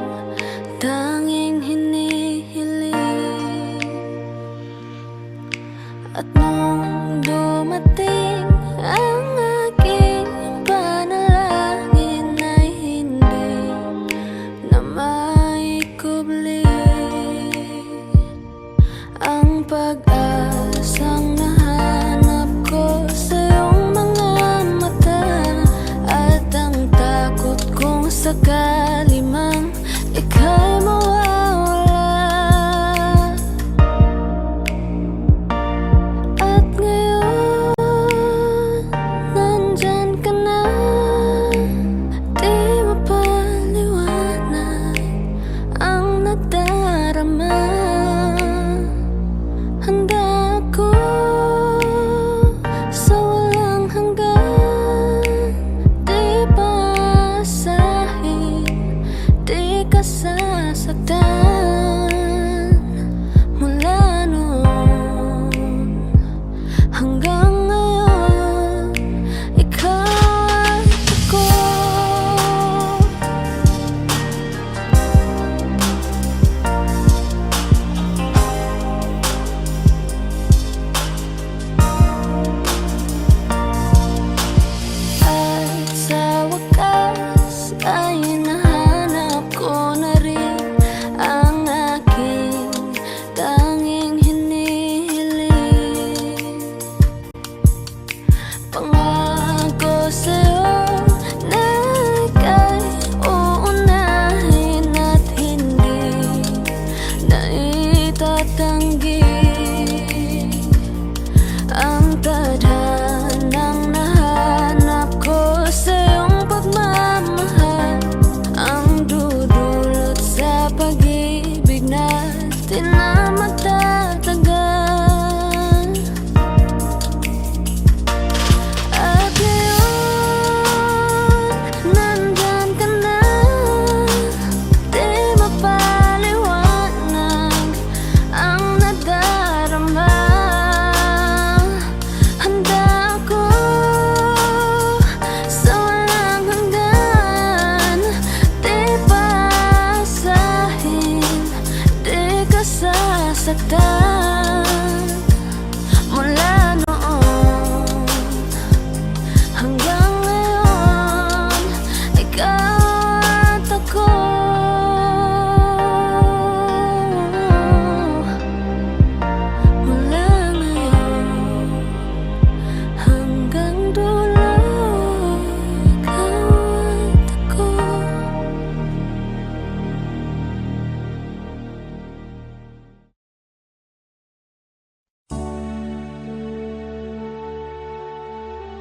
tanging hinihiling. At nung dumating ang aking panalangin ay hindi na maikubli. Ang pag-asang nahanap ko sa iyong mga mata, at ang takot kong sakali mang ika'y mawawala. At ngayon, nandyan ka na, di mapaliwanag ang nadarama. Handa ako sa walang hanggan, di paasahin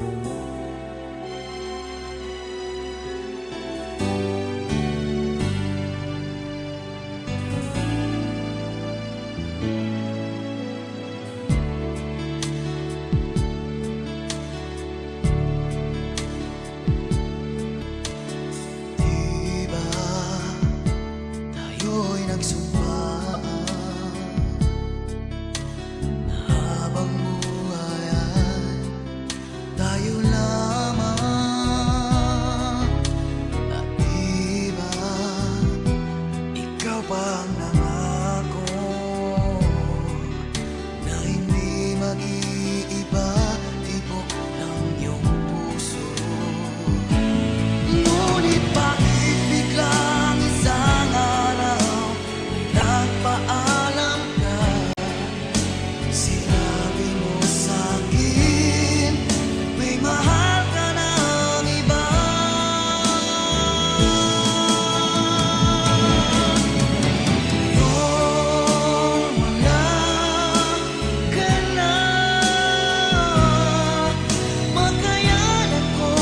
Diba tayo'y nagsumpa na habang buhay ay tayo lamang. At diba ikaw pa ang nangako na hindi mag-iiba, tibok ng iyong puso. Ngunit bakit biglang isang araw nagpaalam ka? Sinabi mo sa'kin may mahal ka ng iba. Ngayon wala ka na, makayanan ko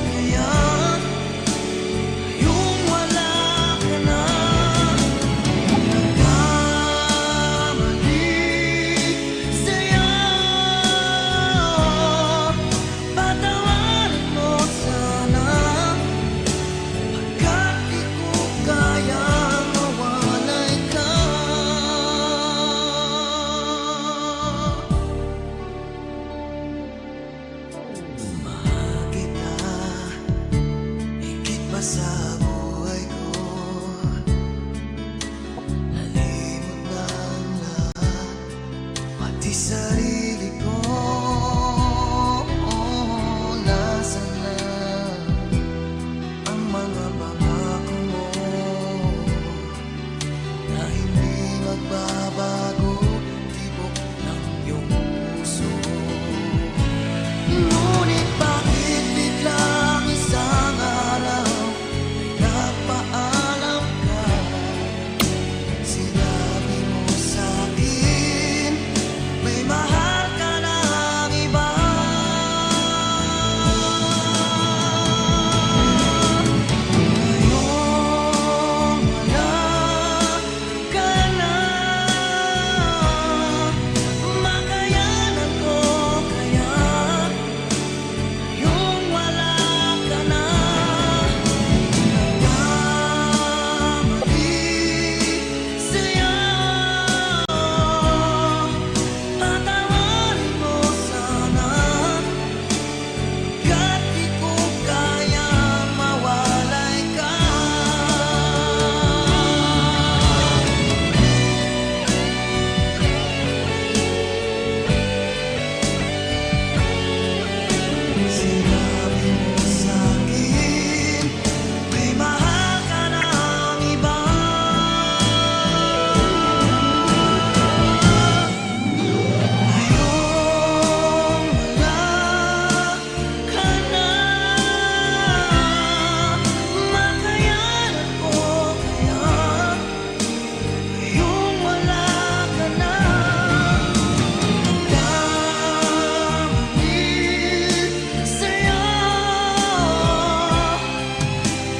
kaya yung wala ka na. Nagkamali sa'yo, patawarin mo sana, pagkat di ko kayang mawalay ka. Mahal kita higit pa sa buhay ko, nalimot na ang lahat, pati sarili ko. Nasaan na ang mga pangako mo na hindi magbabago, tibok ng iyong puso? Ngunit bakit biglang isang araw ay nagpaalam ka? Sinabi mo sa'kin may mahal ka ng iba. Ngayon wala ka na, makayanan ko kaya yung wala ka na. Nagkamali sa'yo, patawarin mo sana, kahit di ko kayang mawalay ka. Sinabi mo sa'kin may mahal ka ng iba. Ngayong wala ka na, makayanan ko kaya yung wala ka na. Nagkamali sa'yo,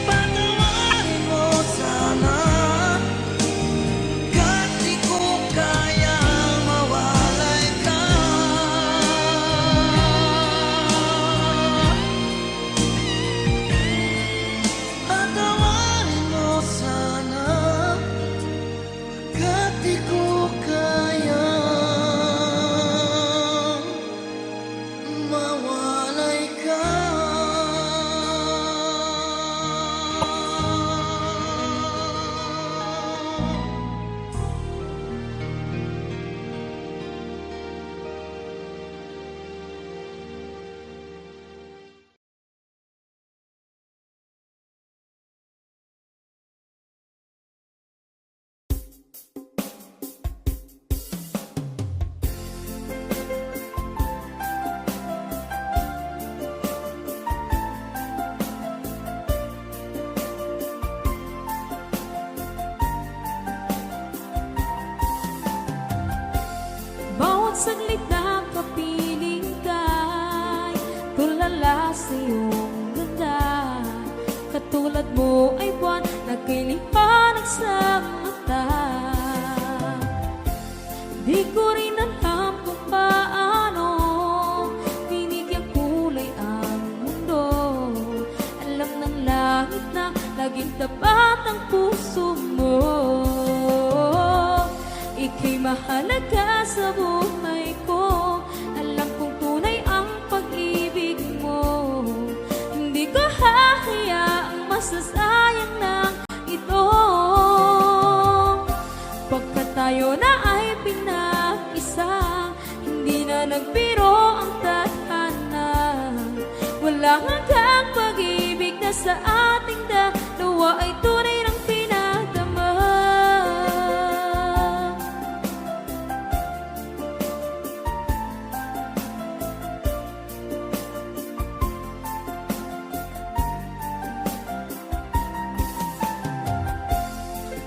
patawarin mo sana, kahit di ko kayang mawalay ka. Patawarin mo sana, kahit di ko kayang mawalay ka. Bawat saglit na kapiling ka'y tulala tulad mo ay buwan na kay liwanag sa mata. Di ko rin alam kung paano binigyan kulay ang mundo. Alam ng langit na laging tapat ang puso mo. Ika'y mahalaga sa buhay ko. Alam kong tunay ang pag-ibig mo. Hindi ko hahayaang masasayang na ito. Pagkat tayo na ay pinag-isa, hindi na nagbiro ang tadhana. Walang hanggang pag-ibig na sa ating dalawa ay tunay ng pinadama.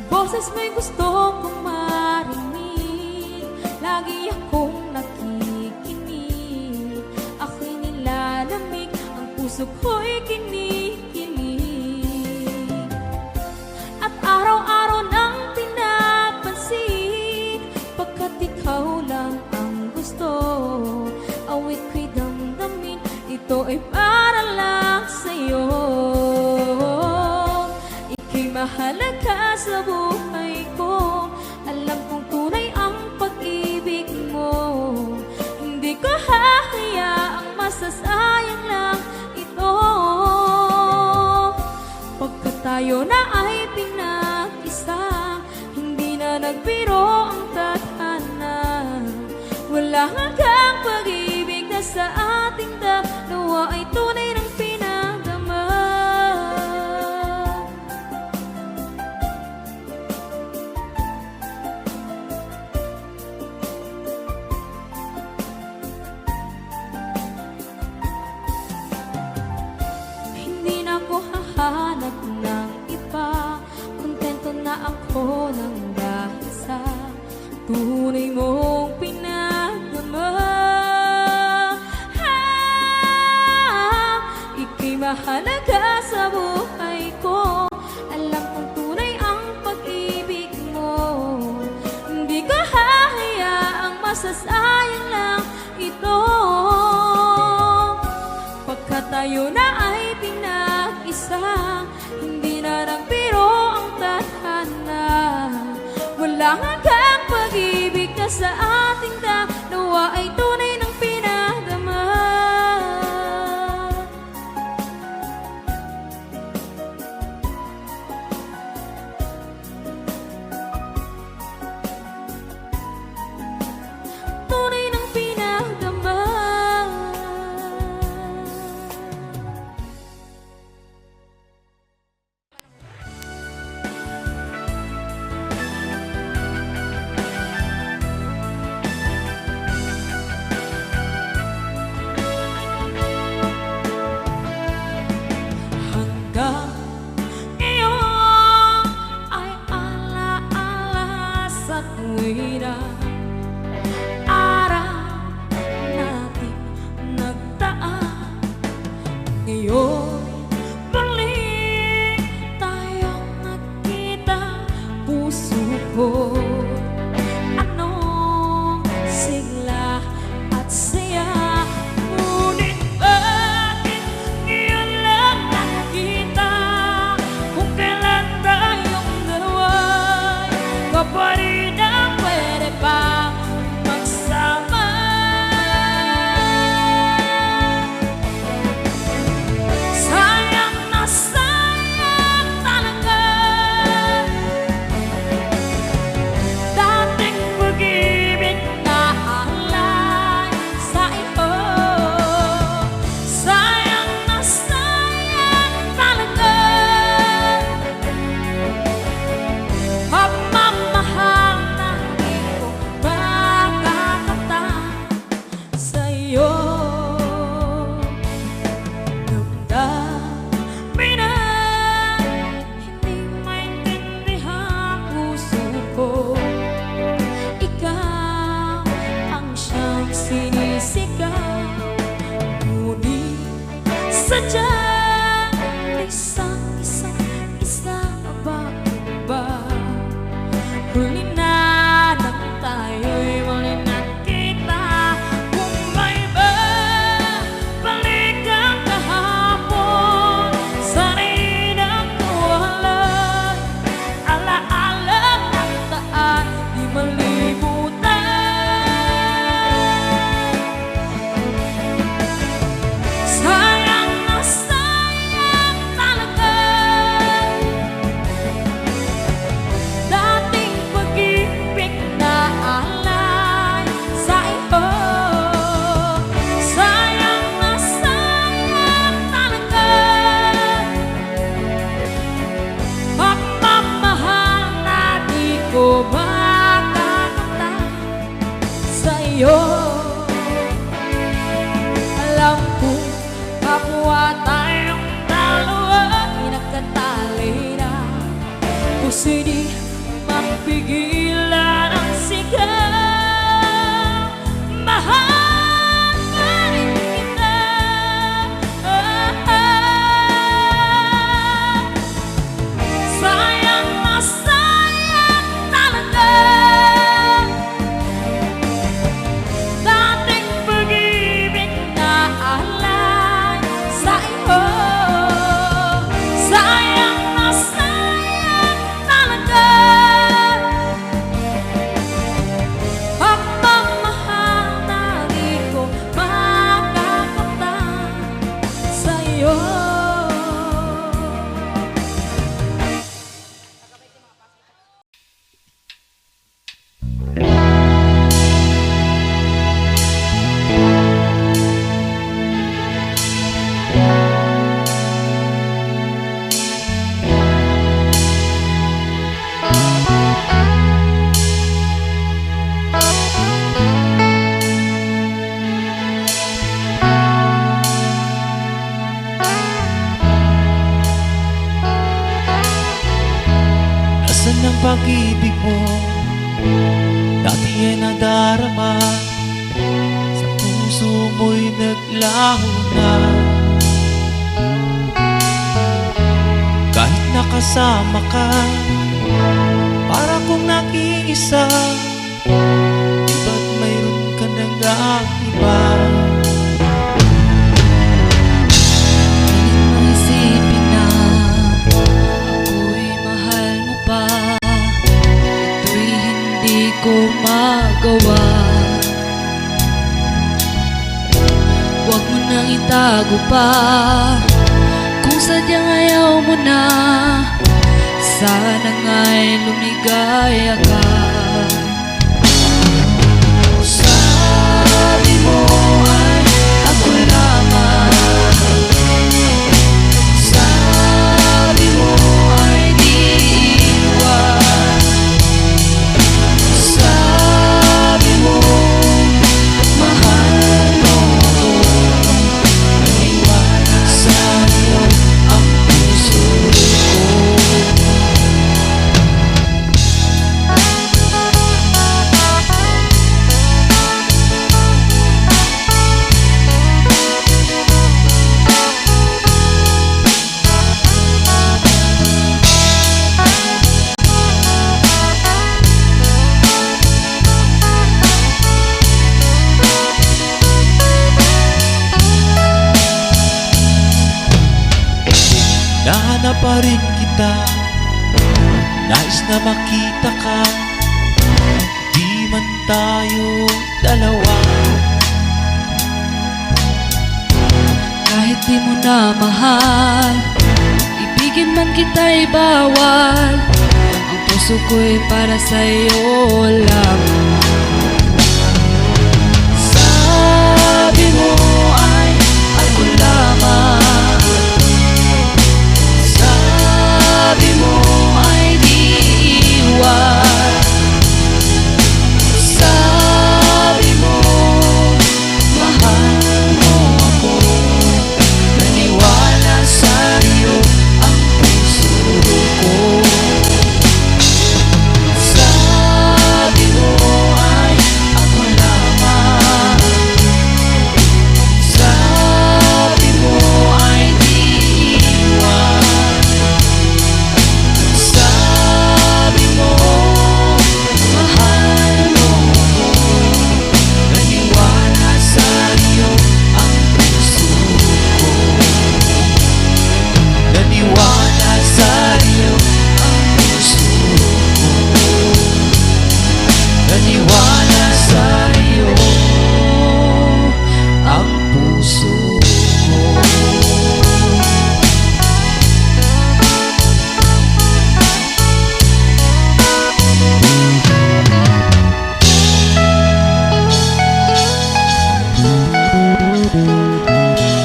Boses mo'y gusto kong marinig, lagi akong nakikinig. Ako'y nilalamig, ang puso ko'y kinikilig. At araw-araw nang pinapansin, pagkat ikaw lang ang gusto. Awit ko'y damdamin, ito ay para lang sa'yo. Ika'y mahalaga sa buhay ko. Alam kong tunay ang pag-ibig mo. Hindi ko hahayaang masasayang lang ito. Pagkat tayo na ay pinag-isa, hindi na nagbiro ang tadhana. Wala hanggang pag-ibig na sa ating dalawa ay tunay ng pinadama. Hindi na ako hahanap ng iba, kontento na ako ng dahil sa tunay mong pinadama. Ika'y mahalaga sa buhay ko. Alam kong tunay ang pag-ibig mo. Hindi ko hahayaang masasayang lang ito. Pagkat tayo na ay pinag-isa, hindi na nagbiro ang tadhana. Wala hanggang pag-ibig na sa ating dalawa ay tunay ng pinadama. Tunay ng pinadama. Hanggang iyon ay ala-ala sa tuwira. Araw natin nagdaan, ngayon muli tayong nagkita. Puso ko anong sigla at saya, ngunit bakit ngayon lang nakita? Kung kailan tayong dalawa'y kapatid na pwede pa magsama. Sayang na sayang talaga dating pag-ibig na alay sa iyo. Sayang na sayang talaga pagmamahal na di ko makakata sa iyo. Damdamin na hindi maintindihan puso ko. Ikaw ang siyang sinisigaw, ngunit sadyang isang Puso'y di mapigilan ang sigaw. Mahal pa rin kita. Sayang na sayang talaga dating pag-ibig na alay sa iyo. Sayang na sayang talaga ang pagmamahal na di ko makakakamtan sa iyo. Nasaan ang pag-ibig mo? Dati ay nadarama, sa puso mo'y naglaho na. Kahit nakasama ka, para kong nag-iisa, di ba't mayroon ka nang iba? Isipin na ako'y mahal mo pa, ito'y hindi ko magawa. Huwag mo nang itago pa, kung sadyang ayaw mo na, sana nga'y lumigaya ka. Sabi mo ay ako lamang, sabi mo ay di iwan, sabi mo mahal mo ako, naniwala sa'yo ang puso ko. Nahanap pa rin kita, nais na makita ka, di man tayo dalawa. Kahit di mo na mahal, ibigin man kita'y bawal, ang puso ko'y para sa'yo lamang. Sabi mo ay ako lamang, sabi mo ay di iwan, sabi mo mahal mo ako, naniwala sa'yo ang puso ko. Sabi mo ay ako lamang, sabi mo ay di iwan, sabi mo mahal mo ako, naniwala sa'yo ang puso ko. Naniwala sa'yo Ang puso ko, naniwala sa'yo ang puso ko.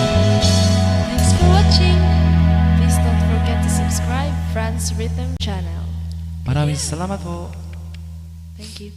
Thanks for watching. Please don't forget to subscribe Franz Rhythm Channel. Maraming salamat po. Thank you.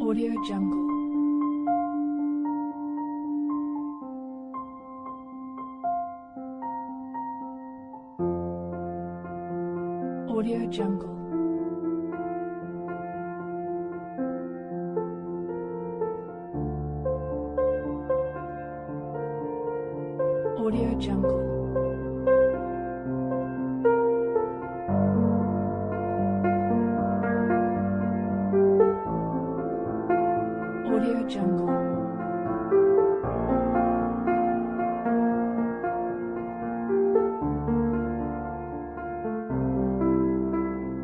Audio Jungle. Audio Jungle. Audio Jungle. Audio Jungle.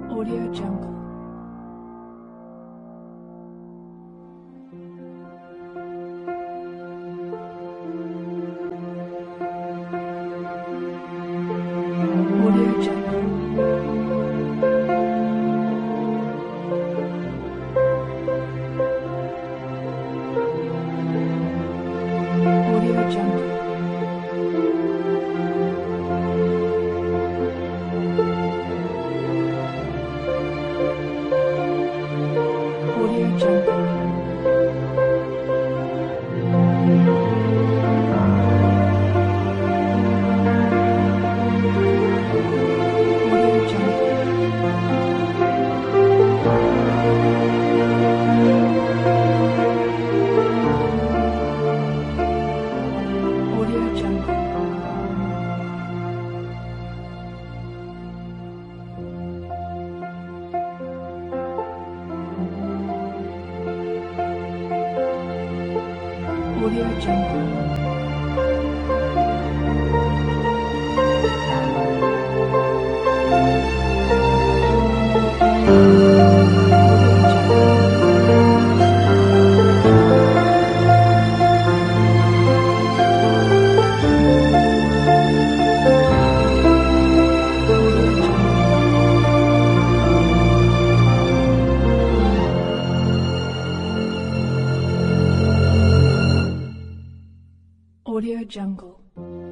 Audio Jungle. Audio Jungle. Audio Jungle. Audio Jungle. Audio Jungle. Audio Jungle. Audio Jungle. Audio Jungle.